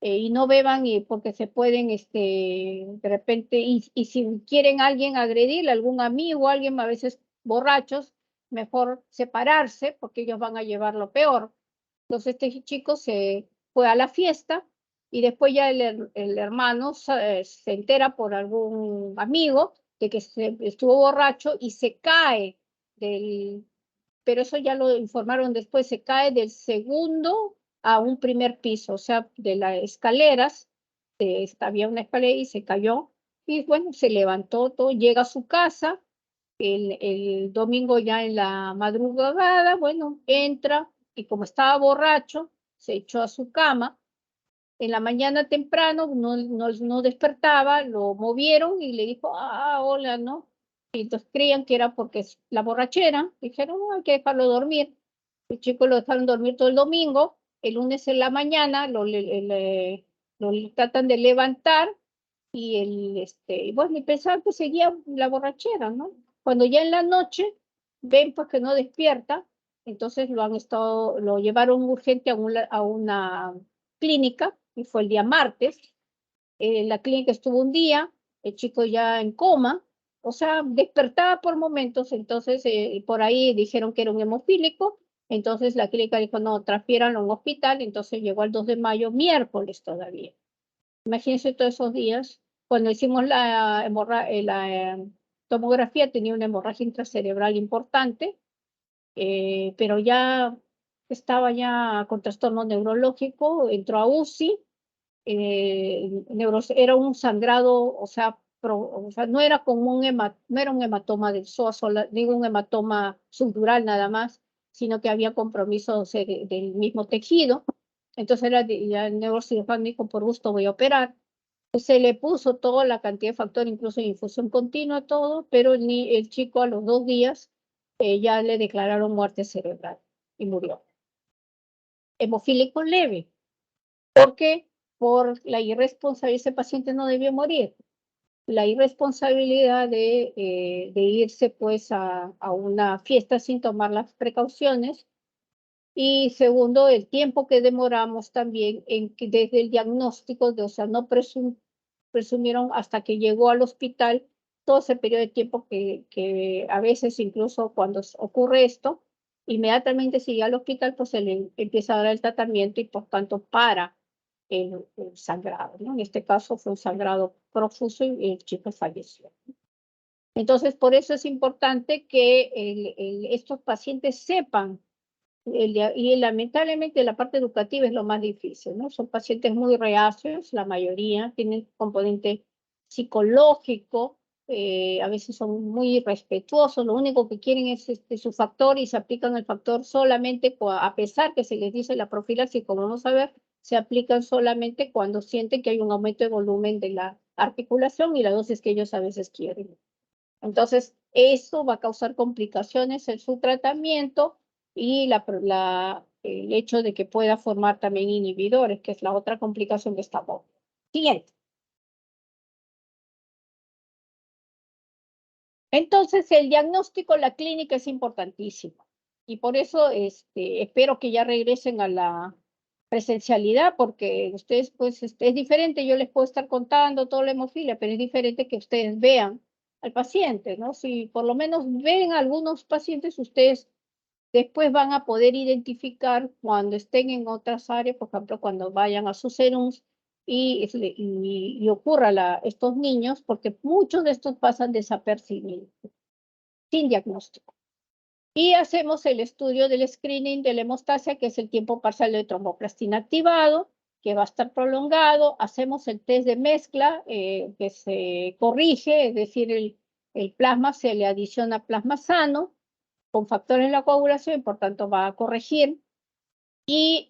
y no beban porque se pueden, de repente, y si quieren alguien agredir, algún amigo, alguien a veces borrachos, mejor separarse porque ellos van a llevar lo peor. Entonces este chico se fue a la fiesta y después ya el hermano se entera por algún amigo de que estuvo borracho y se cae del, pero eso ya lo informaron después, se cae del segundo a un primer piso, o sea, de las escaleras, había una escalera y se cayó, y bueno, se levantó todo, llega a su casa, el domingo ya en la madrugada, bueno, entra, y como estaba borracho, se echó a su cama, en la mañana temprano no despertaba, lo movieron y le dijo, hola, ¿no? Y entonces creían que era porque es la borrachera, dijeron, no, hay que dejarlo dormir. El chico lo dejaron dormir todo el domingo, el lunes en la mañana lo tratan de levantar y bueno, y pensaban que seguía la borrachera, ¿no? Cuando ya en la noche ven pues que no despierta, entonces lo llevaron urgente a una clínica, y fue el día martes. La clínica estuvo un día, el chico ya en coma, o sea, despertaba por momentos, entonces por ahí dijeron que era un hemofílico, entonces la clínica dijo, no, transfiéranlo a un hospital, entonces llegó el 2 de mayo, miércoles todavía. Imagínense todos esos días. Cuando hicimos la tomografía, tenía una hemorragia intracerebral importante, pero ya estaba ya con trastorno neurológico, entró a UCI, era un sangrado, o sea, no era como no era un hematoma del psoas, digo un hematoma subdural nada más, sino que había compromiso, o sea, del mismo tejido. Entonces ya el neurocirujano dijo, por gusto voy a operar. Se le puso toda la cantidad de factor, incluso infusión continua, todo, pero el chico a los 2 días ya le declararon muerte cerebral y murió. Hemofílico leve. ¿Por qué? Por la irresponsabilidad, ese paciente no debió morir. La irresponsabilidad de irse pues a una fiesta sin tomar las precauciones. Y segundo, el tiempo que demoramos también desde el diagnóstico, o sea, no presumieron hasta que llegó al hospital, todo ese periodo de tiempo que a veces incluso cuando ocurre esto, inmediatamente si llega al hospital, pues se le empieza a dar el tratamiento y por tanto para el sangrado, ¿no? En este caso fue un sangrado profuso y el chico falleció. Entonces, por eso es importante que estos pacientes sepan y lamentablemente la parte educativa es lo más difícil, ¿no? Son pacientes muy reacios, la mayoría tienen componente psicológico, a veces son muy respetuosos, lo único que quieren es su factor y se aplican el factor solamente, a pesar que se les dice la profilaxis, como vamos a ver, se aplican solamente cuando sienten que hay un aumento de volumen de la articulación y la dosis que ellos a veces quieren. Entonces, eso va a causar complicaciones en su tratamiento y el hecho de que pueda formar también inhibidores, que es la otra complicación que estamos. Siguiente. Entonces, el diagnóstico, la clínica es importantísimo. Y por eso espero que ya regresen a la presencialidad, porque ustedes, pues, es diferente. Yo les puedo estar contando toda la hemofilia, pero es diferente que ustedes vean al paciente, ¿no? Si por lo menos ven a algunos pacientes, ustedes después van a poder identificar cuando estén en otras áreas, por ejemplo, cuando vayan a sus serums y ocurra estos niños, porque muchos de estos pasan desapercibidos, sin diagnóstico. Y hacemos el estudio del screening de la hemostasia, que es el tiempo parcial de tromboplastina activado, que va a estar prolongado. Hacemos el test de mezcla, que se corrige, es decir, el plasma se le adiciona plasma sano con factores de la coagulación, y por tanto va a corregir. Y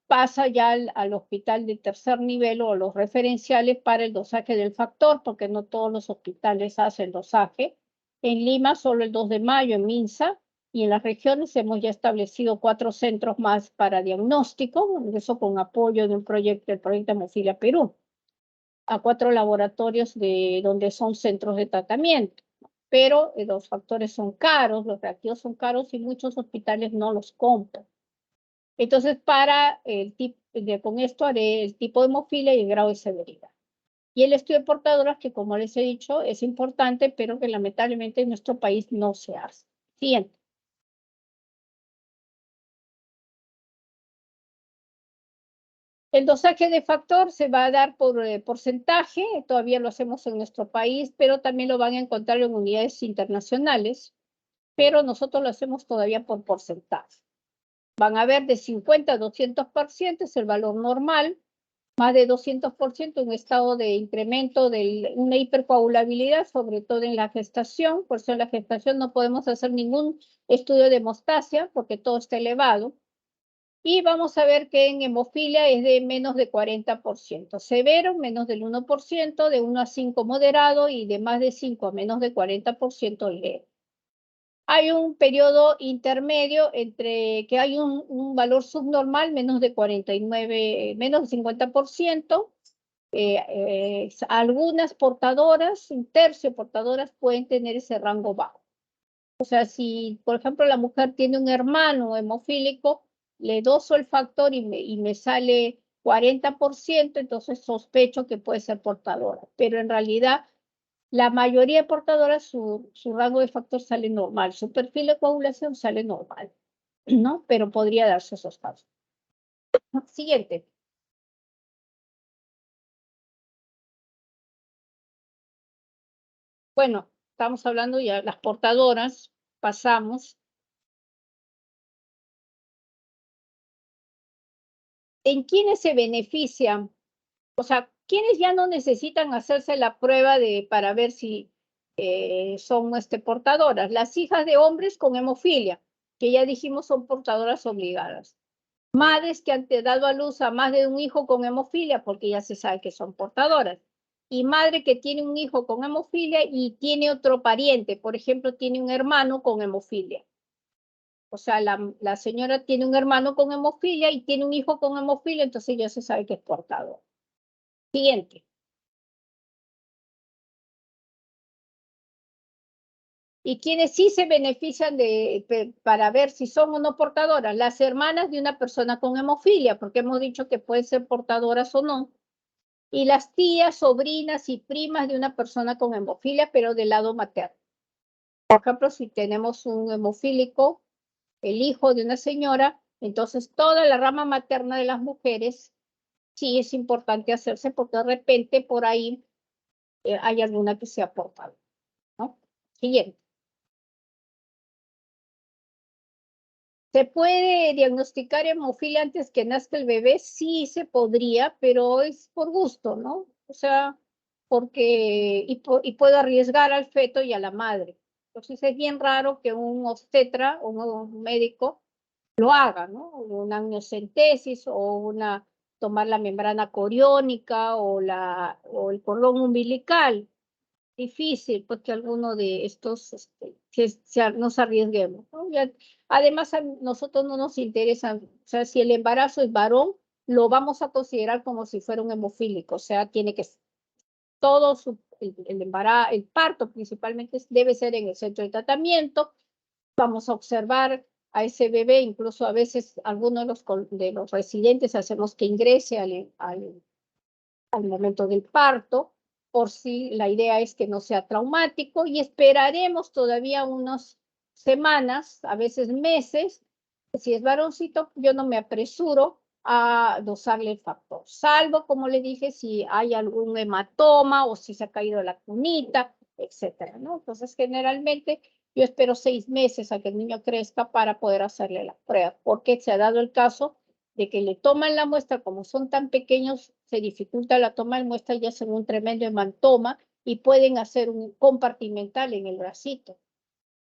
pasa ya al hospital de tercer nivel o los referenciales para el dosaje del factor, porque no todos los hospitales hacen dosaje. En Lima solo el 2 de mayo en Minsa, y en las regiones hemos ya establecido 4 centros más para diagnóstico, eso con apoyo de un proyecto, el proyecto Hemofilia Perú, a 4 laboratorios donde son centros de tratamiento. Pero los factores son caros, los reactivos son caros y muchos hospitales no los compran. Entonces, con esto haré el tipo de hemofilia y el grado de severidad. Y el estudio de portadoras, que como les he dicho, es importante, pero que lamentablemente en nuestro país no se hace. Siguiente. El dosaje de factor se va a dar por porcentaje, todavía lo hacemos en nuestro país, pero también lo van a encontrar en unidades internacionales, pero nosotros lo hacemos todavía por porcentaje. Van a ver de 50 a 200% es el valor normal, más de 200% un estado de incremento de una hipercoagulabilidad, sobre todo en la gestación. Por eso en la gestación no podemos hacer ningún estudio de hemostasia porque todo está elevado. Y vamos a ver que en hemofilia es de menos de 40%, severo menos del 1%, de 1 a 5 moderado y de más de 5 a menos de 40% leve. Hay un periodo intermedio entre que hay un valor subnormal, menos de 49, menos de 50%. Algunas portadoras, un tercio portadoras, pueden tener ese rango bajo. O sea, si, por ejemplo, la mujer tiene un hermano hemofílico, le doso el factor y me sale 40%, entonces sospecho que puede ser portadora. Pero en realidad la mayoría de portadoras, su rango de factor sale normal, su perfil de coagulación sale normal, ¿no? Pero podría darse esos casos. Siguiente. Bueno, estamos hablando ya de las portadoras, pasamos. ¿En quiénes se benefician? O sea, ¿quiénes ya no necesitan hacerse la prueba para ver si son portadoras? Las hijas de hombres con hemofilia, que ya dijimos son portadoras obligadas. Madres que han dado a luz a más de un hijo con hemofilia, porque ya se sabe que son portadoras. Y madre que tiene un hijo con hemofilia y tiene otro pariente, por ejemplo, tiene un hermano con hemofilia. O sea, la señora tiene un hermano con hemofilia y tiene un hijo con hemofilia, entonces ya se sabe que es portador. Siguiente. Y quienes sí se benefician para ver si son o no portadoras, las hermanas de una persona con hemofilia, porque hemos dicho que pueden ser portadoras o no, y las tías, sobrinas y primas de una persona con hemofilia, pero del lado materno. Por ejemplo, si tenemos un hemofílico, el hijo de una señora, entonces toda la rama materna de las mujeres sí es importante hacerse, porque de repente por ahí hay alguna que sea portadora, ¿no? Siguiente. ¿Se puede diagnosticar hemofilia antes que nazca el bebé? Sí, se podría, pero es por gusto, ¿no? O sea, porque, y puede arriesgar al feto y a la madre. Entonces es bien raro que un obstetra o un médico lo haga, ¿no? Una amniocentesis o tomar la membrana coriónica o el cordón umbilical. Difícil, pues que alguno de estos nos arriesguemos, ¿no? Además, a nosotros no nos interesa, o sea, si el embarazo es varón, lo vamos a considerar como si fuera un hemofílico, o sea, tiene que todo el embarazo, el parto principalmente debe ser en el centro de tratamiento. Vamos a observar a ese bebé, incluso a veces algunos de los residentes hacemos que ingrese al momento del parto, por si la idea es que no sea traumático, y esperaremos todavía unas semanas, a veces meses. Si es varoncito, yo no me apresuro a dosarle el factor, salvo, como le dije, si hay algún hematoma o si se ha caído la cunita, etcétera, ¿no? Entonces, generalmente yo espero 6 meses a que el niño crezca para poder hacerle las pruebas, porque se ha dado el caso de que le toman la muestra, como son tan pequeños, se dificulta la toma de muestra y hacen un tremendo hematoma y pueden hacer un compartimental en el bracito.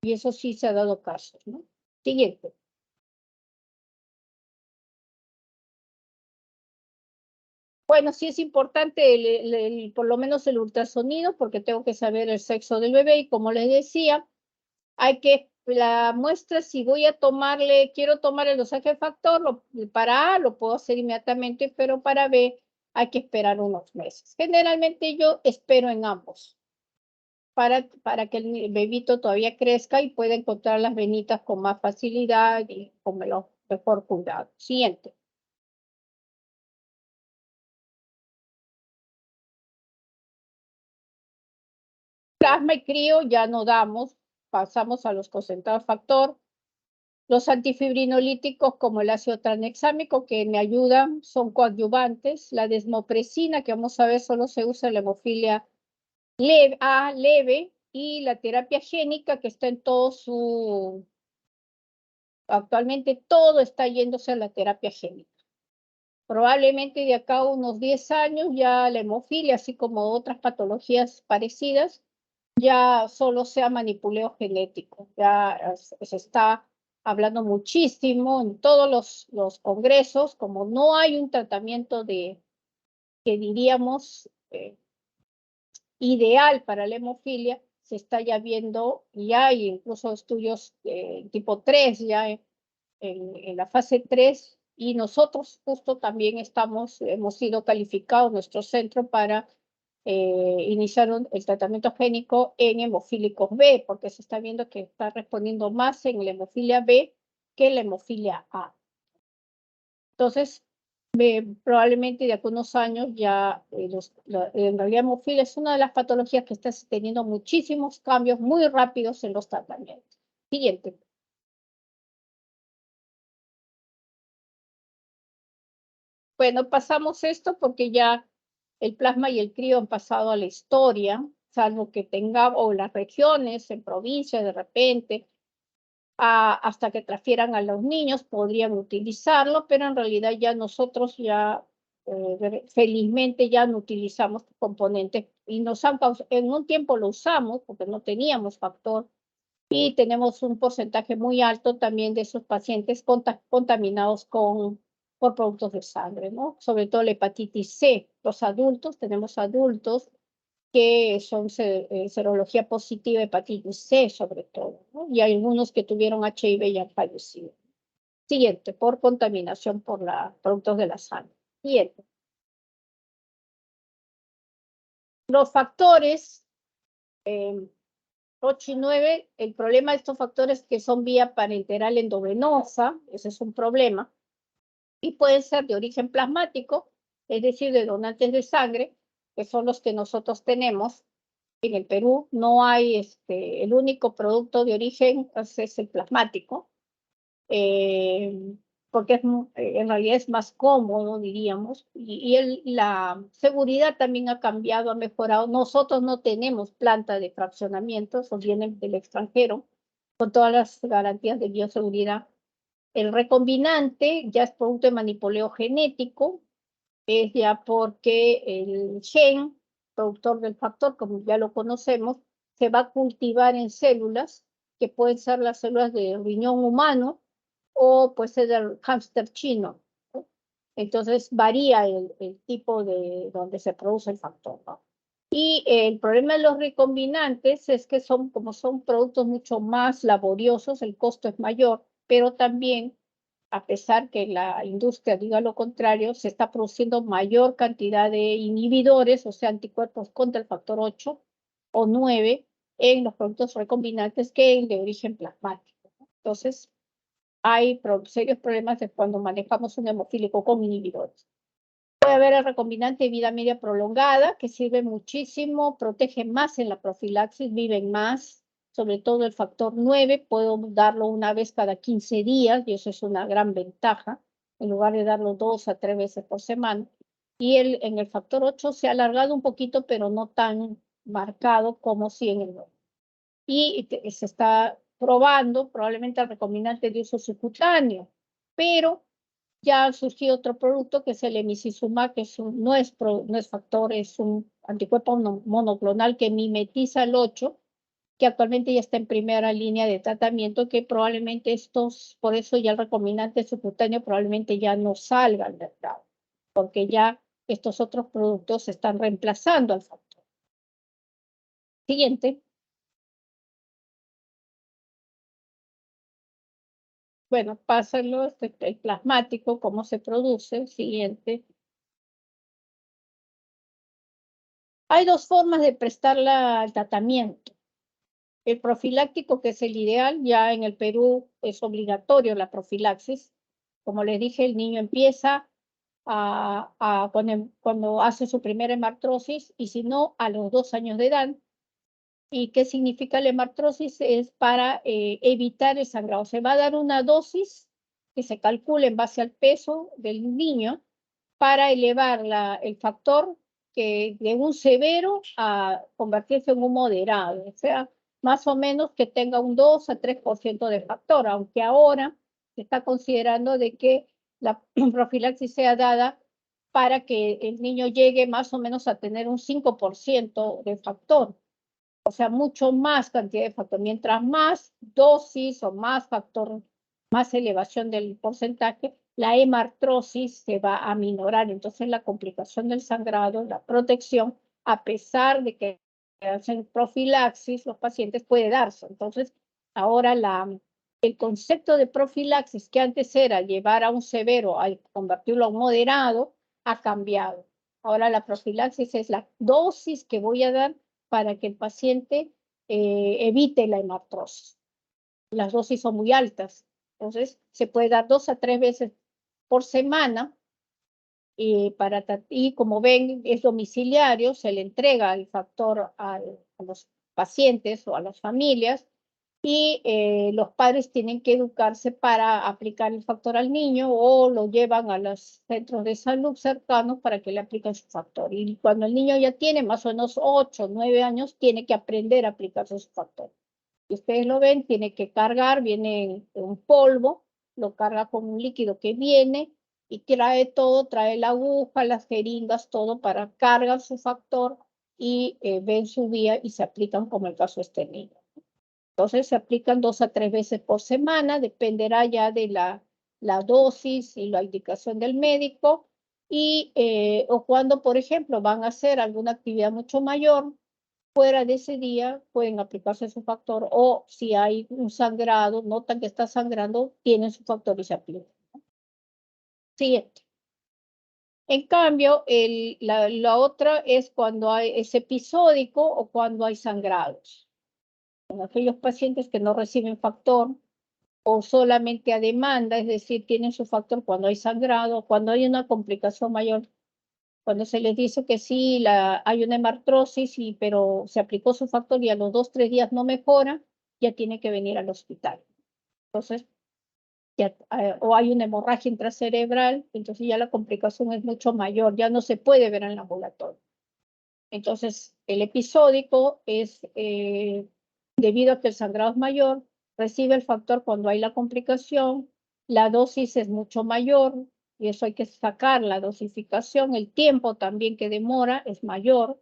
Y eso sí se ha dado casos, ¿no? Siguiente. Bueno, sí es importante por lo menos el ultrasonido, porque tengo que saber el sexo del bebé y como les decía, hay que, la muestra, si voy a tomarle, quiero tomar el dosaje de factor, para A lo puedo hacer inmediatamente, pero para B hay que esperar unos meses. Generalmente yo espero en ambos, para que el bebito todavía crezca y pueda encontrar las venitas con más facilidad y con mejor cuidado. Siguiente. Plasma y crío ya no damos, pasamos a los concentrados factor. Los antifibrinolíticos como el ácido tranexámico que me ayudan son coadyuvantes. La desmopresina que vamos a ver solo se usa en la hemofilia leve y la terapia génica que está en todo su... Actualmente todo está yéndose a la terapia génica. Probablemente de acá a unos 10 años ya la hemofilia, así como otras patologías parecidas, ya solo sea manipuleo genético. Ya se está hablando muchísimo en todos los congresos, como no hay un tratamiento que diríamos ideal para la hemofilia, se está ya viendo, ya hay incluso estudios tipo 3 ya en la fase 3 y nosotros justo también hemos sido calificados, nuestro centro, para iniciar el tratamiento génico en hemofílicos B, porque se está viendo que está respondiendo más en la hemofilia B que en la hemofilia A. Entonces, probablemente de algunos años ya, en realidad hemofilia es una de las patologías que está teniendo muchísimos cambios muy rápidos en los tratamientos. Siguiente. Bueno, pasamos esto porque ya el plasma y el crío han pasado a la historia, salvo que tengamos, o las regiones, en provincias de repente, hasta que transfieran a los niños, podrían utilizarlo, pero en realidad ya nosotros ya, felizmente ya no utilizamos componentes y en un tiempo lo usamos porque no teníamos factor y tenemos un porcentaje muy alto también de esos pacientes contaminados por productos de sangre, ¿no? Sobre todo la hepatitis C. Los adultos, tenemos adultos que son serología positiva, hepatitis C sobre todo, ¿no? Y hay algunos que tuvieron HIV y han fallecido. Siguiente, por contaminación por productos de la sangre. Siguiente. Los factores 8 y 9, el problema de estos factores es que son vía parenteral endovenosa, ese es un problema, y pueden ser de origen plasmático, es decir, de donantes de sangre, que son los que nosotros tenemos. En el Perú no hay, el único producto de origen es el plasmático, eh, porque en realidad es más cómodo, diríamos, y la seguridad también ha cambiado, ha mejorado. Nosotros no tenemos planta de fraccionamiento, eso viene del extranjero, con todas las garantías de bioseguridad. El recombinante ya es producto de manipuleo genético, es ya porque el gen productor del factor, como ya lo conocemos, se va a cultivar en células, que pueden ser las células del riñón humano o puede ser del hámster chino, ¿no? Entonces varía el tipo de donde se produce el factor, ¿no? Y el problema de los recombinantes es que como son productos mucho más laboriosos, el costo es mayor, pero también, a pesar que la industria diga lo contrario, se está produciendo mayor cantidad de inhibidores, o sea, anticuerpos contra el factor 8 o 9 en los productos recombinantes que en de origen plasmático, ¿no? Entonces, hay serios problemas de cuando manejamos un hemofílico con inhibidores. Puede haber el recombinante de vida media prolongada, que sirve muchísimo, protege más en la profilaxis, viven más, sobre todo el factor 9, puedo darlo una vez cada 15 días, y eso es una gran ventaja, en lugar de darlo 2 a 3 veces por semana. Y en el factor 8 se ha alargado un poquito, pero no tan marcado como si en el 9. y se está probando probablemente el recombinante de uso subcutáneo, pero ya surgió otro producto que es el emicizumab, que no es factor, es un anticuerpo monoclonal que mimetiza el 8, que actualmente ya está en primera línea de tratamiento, que probablemente por eso ya el recombinante subcutáneo probablemente ya no salga al mercado, porque ya estos otros productos están reemplazando al factor. Siguiente. Bueno, pásenlo, el plasmático, cómo se produce. Siguiente. Hay dos formas de prestar el tratamiento. El profiláctico, que es el ideal, ya en el Perú es obligatorio la profilaxis. Como les dije, el niño empieza cuando hace su primera hemartrosis y si no, a los 2 años de edad. ¿Y qué significa la hemartrosis? Es para evitar el sangrado. Se va a dar una dosis que se calcula en base al peso del niño para elevar el factor de un severo a convertirse en un moderado. O sea, más o menos que tenga un 2 a 3% de factor, aunque ahora se está considerando de que la profilaxis sea dada para que el niño llegue más o menos a tener un 5% de factor. O sea, mucho más cantidad de factor. Mientras más dosis o más factor, más elevación del porcentaje, la hemartrosis se va a minorar. Entonces, la complicación del sangrado, la protección, a pesar de que hacen profilaxis, los pacientes puede darse. Entonces, ahora el concepto de profilaxis, que antes era llevar a un severo, a convertirlo a un moderado, ha cambiado. Ahora la profilaxis es la dosis que voy a dar para que el paciente evite la hemartrosis. Las dosis son muy altas, entonces se puede dar 2 a 3 veces por semana y como ven es domiciliario, se le entrega el factor a los pacientes o a las familias y los padres tienen que educarse para aplicar el factor al niño o lo llevan a los centros de salud cercanos para que le apliquen su factor. Y cuando el niño ya tiene más o menos 8 o 9 años, tiene que aprender a aplicarse su factor. Y ustedes lo ven, tiene que cargar, viene en un polvo, lo carga con un líquido que viene y trae todo, trae la aguja, las jeringas, todo para cargar su factor y ven su vía y se aplican como el caso de este niño. Entonces se aplican 2 a 3 veces por semana, dependerá ya de la dosis y la indicación del médico, o cuando, por ejemplo, van a hacer alguna actividad mucho mayor, fuera de ese día pueden aplicarse su factor, o si hay un sangrado, notan que está sangrando, tienen su factor y se aplica. Siguiente. En cambio, la otra es cuando es episódico o cuando hay sangrados. En aquellos pacientes que no reciben factor o solamente a demanda, es decir, tienen su factor cuando hay sangrado, cuando hay una complicación mayor, cuando se les dice que sí, hay una hemartrosis, pero se aplicó su factor y a los 2, 3 días no mejora, ya tiene que venir al hospital. Entonces, o hay una hemorragia intracerebral, entonces ya la complicación es mucho mayor, ya no se puede ver en el ambulatorio. Entonces, el episódico es debido a que el sangrado es mayor, recibe el factor cuando hay la complicación, la dosis es mucho mayor y eso hay que sacar la dosificación, el tiempo también que demora es mayor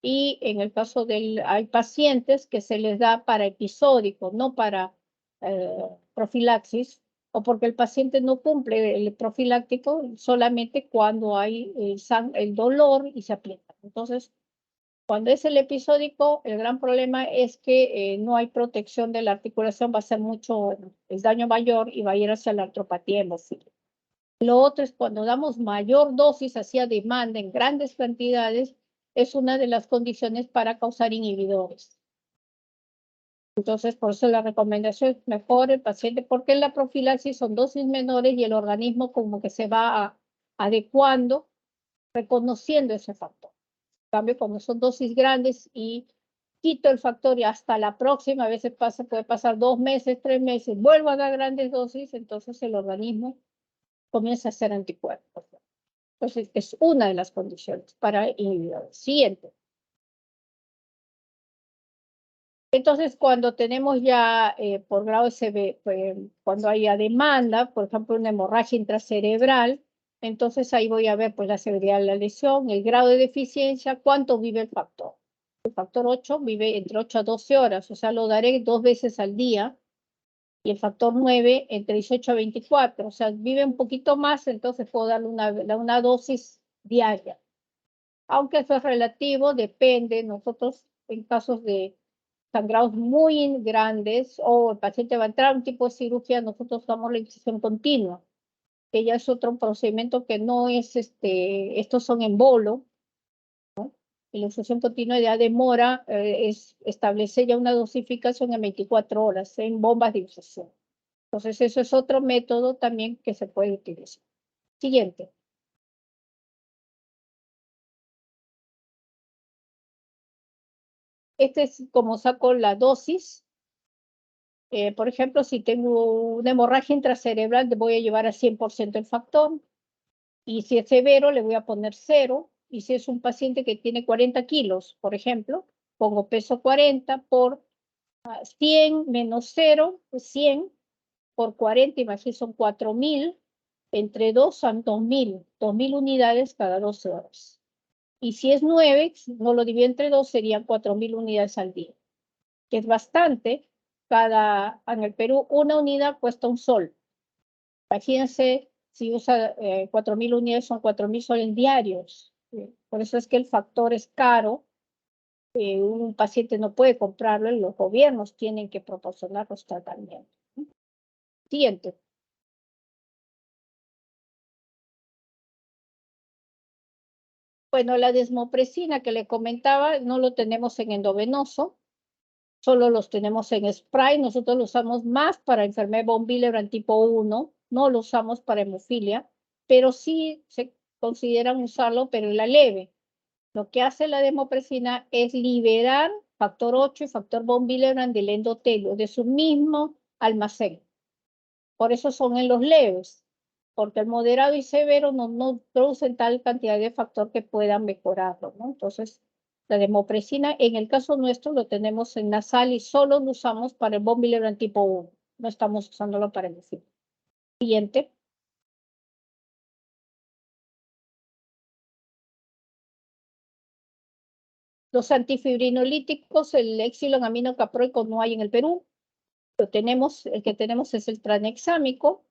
y en el caso hay pacientes que se les da para episódico, no para profilaxis, o porque el paciente no cumple el profiláctico solamente cuando hay el dolor y se aplica. Entonces, cuando es el episódico, el gran problema es que no hay protección de la articulación, va a ser mucho el daño mayor y va a ir hacia la artropatía hemofílica. Lo otro es cuando damos mayor dosis hacia demanda en grandes cantidades, es una de las condiciones para causar inhibidores. Entonces, por eso la recomendación es mejor el paciente, porque en la profilaxis son dosis menores y el organismo como que se va adecuando, reconociendo ese factor. Cambio, como son dosis grandes y quito el factor y hasta la próxima, a veces puede pasar 2 meses, 3 meses, vuelvo a dar grandes dosis, entonces el organismo comienza a hacer anticuerpos. Entonces, es una de las condiciones para inhibidores. Siguiente. Entonces, cuando tenemos ya por grado SB, cuando haya demanda, por ejemplo, una hemorragia intracerebral, entonces ahí voy a ver pues la severidad de la lesión, el grado de deficiencia, cuánto vive el factor. El factor 8 vive entre 8 a 12 horas, o sea, lo daré 2 veces al día, y el factor 9 entre 18 a 24, o sea, vive un poquito más, entonces puedo darle una dosis diaria. Aunque eso es relativo, depende, nosotros en casos de sangrados muy grandes o el paciente va a entrar a un tipo de cirugía, nosotros damos la incisión continua, que ya es otro procedimiento que no es, estos son en bolo, y la infusión continua ya demora, es establecer ya una dosificación en 24 horas en bombas de infusión. Entonces, eso es otro método también que se puede utilizar. Siguiente. Este es como saco la dosis. Por ejemplo, si tengo una hemorragia intracerebral, le voy a llevar a 100% el factor. Y si es severo, le voy a poner 0. Y si es un paciente que tiene 40 kilos, por ejemplo, pongo peso 40 por 100 menos 0, pues 100 por 40, imagínense, son 4.000. Entre 2 son 2.000 unidades cada 12 horas. Y si es 9, no lo divido entre 2, serían 4.000 unidades al día, que es bastante. En el Perú, una unidad cuesta un sol. Imagínense, si usa 4.000 unidades, son 4.000 soles diarios. Por eso es que el factor es caro. Un paciente no puede comprarlo y los gobiernos tienen que proporcionar los tratamientos. Siguiente. Bueno, la desmopresina que le comentaba, no lo tenemos en endovenoso, solo los tenemos en spray. Nosotros lo usamos más para enfermedad von Willebrand tipo 1, no lo usamos para hemofilia, pero sí se consideran usarlo, pero en la leve. Lo que hace la desmopresina es liberar factor 8 y factor von Willebrand del endotelio, de su mismo almacén. Por eso son en los leves, porque el moderado y severo no producen tal cantidad de factor que puedan mejorarlo, ¿no? Entonces, la desmopresina, en el caso nuestro, lo tenemos en nasal y solo lo usamos para el von Willebrand tipo 1. No estamos usándolo para el hemofilia. Siguiente. Los antifibrinolíticos, el Exilon aminocaproico no hay en el Perú. El que tenemos es el tranexámico,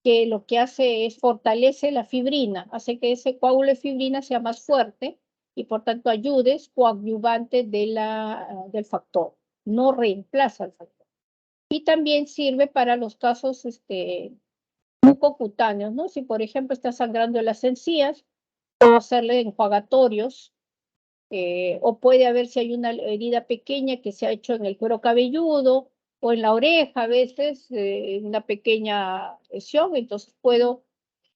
que lo que hace es fortalece la fibrina, hace que ese coágulo de fibrina sea más fuerte y por tanto ayude, es coadyuvante del factor, no reemplaza el factor. Y también sirve para los casos mucocutáneos, ¿no? Si por ejemplo está sangrando en las encías, puedo hacerle enjuagatorios, o puede haber si hay una herida pequeña que se ha hecho en el cuero cabelludo o en la oreja, a veces una pequeña lesión, entonces puedo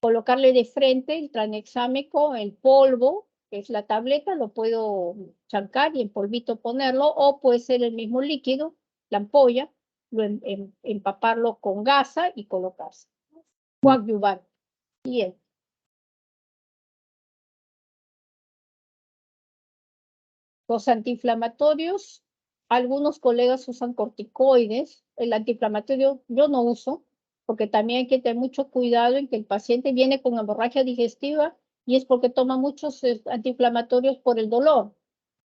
colocarle de frente el tranexámico, el polvo, que es la tableta, lo puedo chancar y en polvito ponerlo, o puede ser el mismo líquido, la ampolla, empaparlo con gasa y colocarse. Coadyuvar. Bien. Los antiinflamatorios, algunos colegas usan corticoides. El antiinflamatorio yo no uso, porque también hay que tener mucho cuidado en que el paciente viene con hemorragia digestiva y es porque toma muchos antiinflamatorios por el dolor.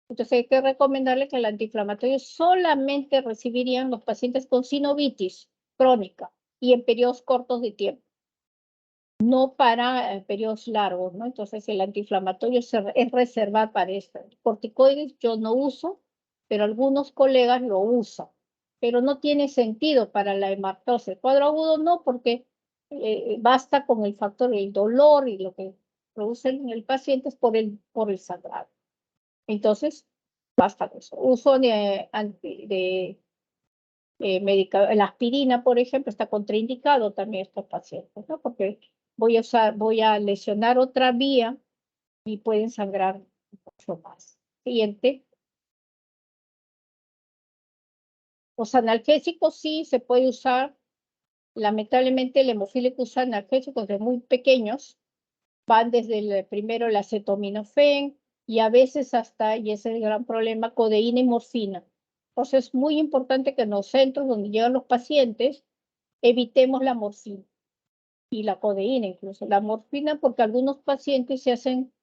Entonces hay que recomendarle que el antiinflamatorio solamente recibirían los pacientes con sinovitis crónica y en periodos cortos de tiempo, no para periodos largos, ¿no? Entonces el antiinflamatorio es reservado para esto. Corticoides yo no uso, pero algunos colegas lo usan, pero no tiene sentido para la hemartosis. Cuadro agudo no, porque basta con el factor del dolor y lo que produce en el paciente es por el sangrado. Entonces, basta con eso. Uso la aspirina, por ejemplo, está contraindicado también estos pacientes, ¿no? Porque voy a lesionar otra vía y pueden sangrar mucho más. Siguiente. Los analgésicos sí se puede usar. Lamentablemente, el hemofílico usa analgésicos de muy pequeños. Van desde primero el acetaminofén y a veces hasta, y ese es el gran problema, codeína y morfina. Entonces es muy importante que en los centros donde llegan los pacientes evitemos la morfina y la codeína incluso. La morfina porque algunos pacientes se hacen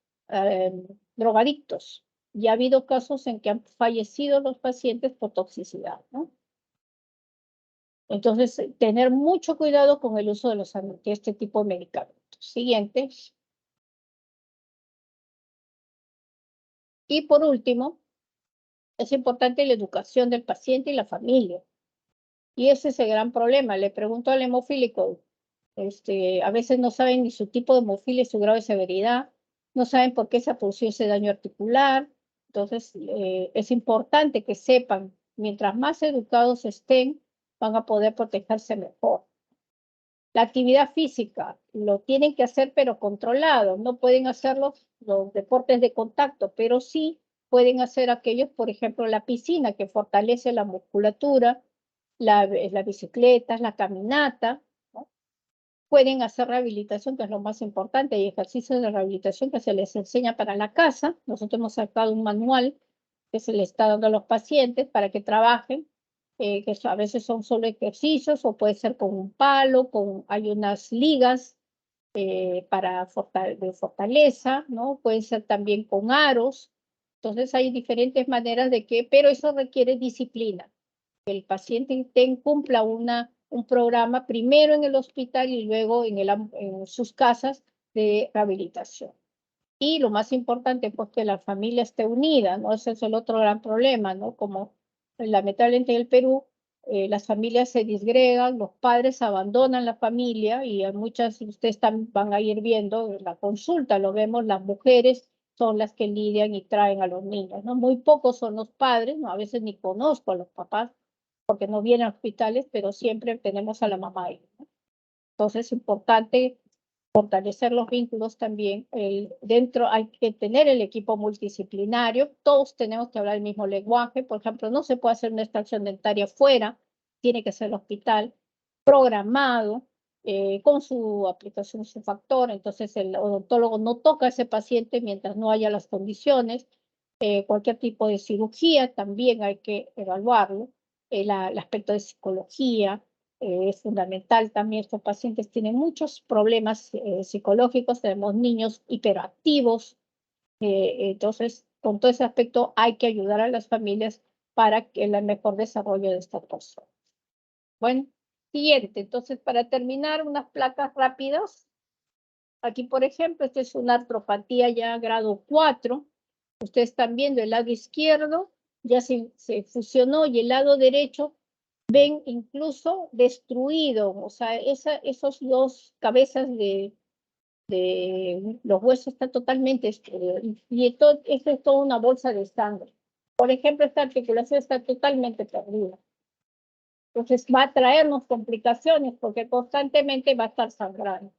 drogadictos. Y ha habido casos en que han fallecido los pacientes por toxicidad, ¿no? Entonces, tener mucho cuidado con el uso de este tipo de medicamentos. Siguiente. Y por último, es importante la educación del paciente y la familia. Y ese es el gran problema. Le pregunto al hemofílico, a veces no saben ni su tipo de hemofilia y su grado de severidad, no saben por qué se produjo ese daño articular. Entonces, es importante que sepan, mientras más educados estén, van a poder protegerse mejor. La actividad física lo tienen que hacer, pero controlado. No pueden hacer los deportes de contacto, pero sí pueden hacer aquellos, por ejemplo, la piscina, que fortalece la musculatura, las bicicletas, la caminata, ¿no? Pueden hacer rehabilitación, que es lo más importante. Hay ejercicios de rehabilitación que se les enseña para la casa. Nosotros hemos sacado un manual que se les está dando a los pacientes para que trabajen, que a veces son solo ejercicios o puede ser con un palo, hay unas ligas de fortaleza, ¿no? Puede ser también con aros. Entonces hay diferentes maneras pero eso requiere disciplina. Que el paciente cumpla un programa primero en el hospital y luego en sus casas de rehabilitación. Y lo más importante, pues que la familia esté unida, ¿no? Ese es el otro gran problema, ¿no? Como lamentablemente en el Perú, las familias se disgregan, los padres abandonan la familia y a muchas, ustedes van a ir viendo en la consulta, lo vemos, las mujeres son las que lidian y traen a los niños, ¿no? Muy pocos son los padres, ¿no? A veces ni conozco a los papás porque no vienen a hospitales, pero siempre tenemos a la mamá ahí, ¿no? Entonces es importante fortalecer los vínculos también. Dentro hay que tener el equipo multidisciplinario, todos tenemos que hablar el mismo lenguaje, por ejemplo, no se puede hacer una extracción dentaria fuera, tiene que ser el hospital programado, con su aplicación, su factor, entonces el odontólogo no toca a ese paciente mientras no haya las condiciones. Cualquier tipo de cirugía también hay que evaluarlo, el aspecto de psicología, es fundamental también. Estos pacientes tienen muchos problemas psicológicos, tenemos niños hiperactivos, entonces con todo ese aspecto hay que ayudar a las familias para que el mejor desarrollo de esta persona. Bueno, siguiente, entonces para terminar, unas placas rápidas. Aquí, por ejemplo, esta es una artropatía ya grado 4. Ustedes están viendo el lado izquierdo, ya se fusionó y el lado derecho ven incluso destruido, o sea, esos dos cabezas de los huesos están totalmente destruidos. Y esto es toda una bolsa de sangre. Por ejemplo, esta articulación está totalmente perdida. Entonces va a traernos complicaciones porque constantemente va a estar sangrando.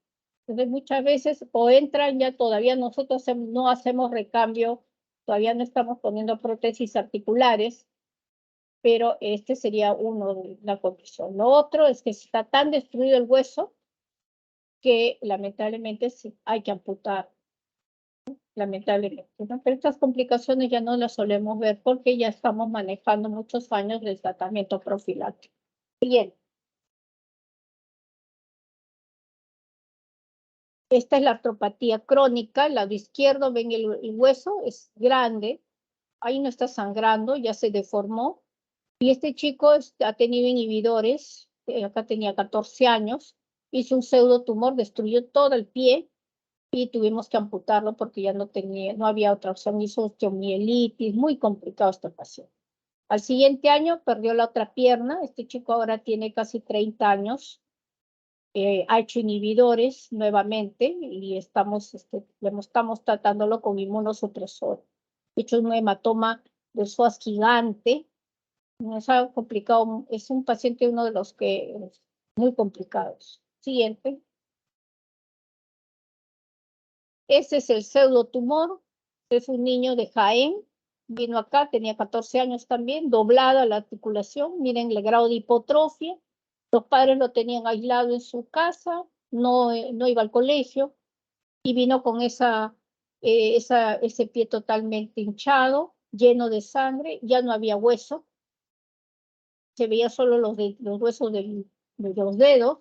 Entonces muchas veces o entran ya todavía nosotros no hacemos recambio, todavía no estamos poniendo prótesis articulares, pero este sería uno de la condición. Lo otro es que está tan destruido el hueso que lamentablemente sí, hay que amputar, lamentablemente, ¿no? Pero estas complicaciones ya no las solemos ver porque ya estamos manejando muchos años del tratamiento profiláctico. Bien, esta es la artropatía crónica, el lado izquierdo, ven el hueso, es grande, ahí no está sangrando, ya se deformó. Y este chico ha tenido inhibidores, acá tenía 14 años, hizo un pseudotumor, destruyó todo el pie y tuvimos que amputarlo porque ya no había otra opción, hizo osteomielitis, muy complicado esta paciente. Al siguiente año perdió la otra pierna, este chico ahora tiene casi 30 años, ha hecho inhibidores nuevamente y estamos tratándolo con inmunosupresor. De hecho, un hematoma de psoas gigante, no es algo complicado, es un paciente uno de los que muy complicados. Siguiente. Ese es el pseudotumor, es un niño de Jaén, vino acá, tenía 14 años también, doblada la articulación, miren el grado de hipotrofia, los padres lo tenían aislado en su casa, no iba al colegio y vino con ese pie totalmente hinchado, lleno de sangre, ya no había hueso, se veía solo los huesos de los dedos,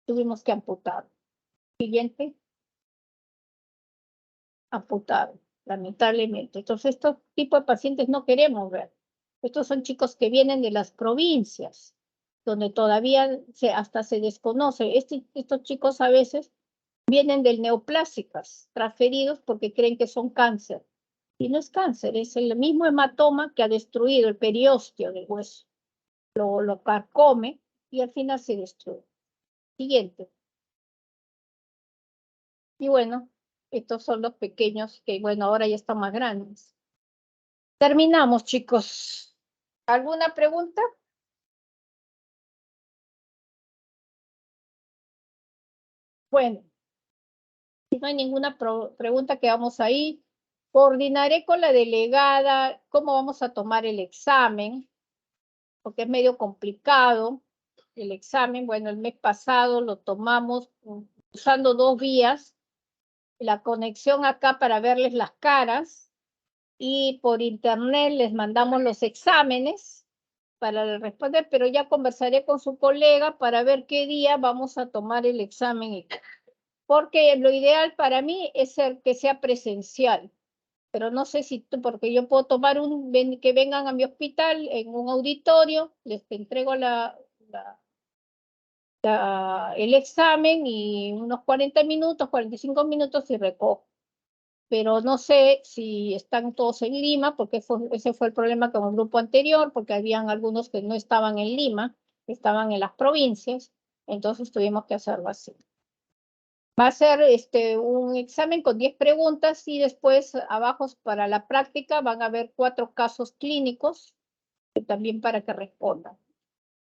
tuvimos que amputar. Siguiente, amputado, lamentablemente. Entonces, estos tipos de pacientes no queremos ver. Estos son chicos que vienen de las provincias, donde todavía hasta se desconoce. Estos chicos a veces vienen del neoplásicas, transferidos porque creen que son cáncer. Y no es cáncer, es el mismo hematoma que ha destruido el periósteo del hueso. Lo carcome y al final se destruye. Siguiente. Y bueno, estos son los pequeños que, bueno, ahora ya están más grandes. Terminamos, chicos. ¿Alguna pregunta? Bueno, si no hay ninguna pregunta, quedamos ahí. Coordinaré con la delegada cómo vamos a tomar el examen, porque es medio complicado el examen. Bueno, el mes pasado lo tomamos usando 2 vías, la conexión acá para verles las caras y por internet les mandamos los exámenes para responder, pero ya conversaré con su colega para ver qué día vamos a tomar el examen, porque lo ideal para mí es que sea presencial, pero no sé si tú, porque yo puedo tomar que vengan a mi hospital en un auditorio, les entrego el examen y unos 40 minutos, 45 minutos y recojo. Pero no sé si están todos en Lima, porque ese fue el problema con el grupo anterior, porque habían algunos que no estaban en Lima, estaban en las provincias, entonces tuvimos que hacerlo así. Va a ser un examen con 10 preguntas y después abajo para la práctica van a haber 4 casos clínicos también para que respondan.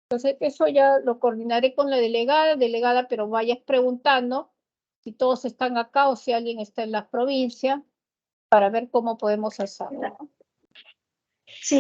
Entonces eso ya lo coordinaré con la delegada, pero vayas preguntando si todos están acá o si alguien está en la provincia para ver cómo podemos hacerlo. Sí,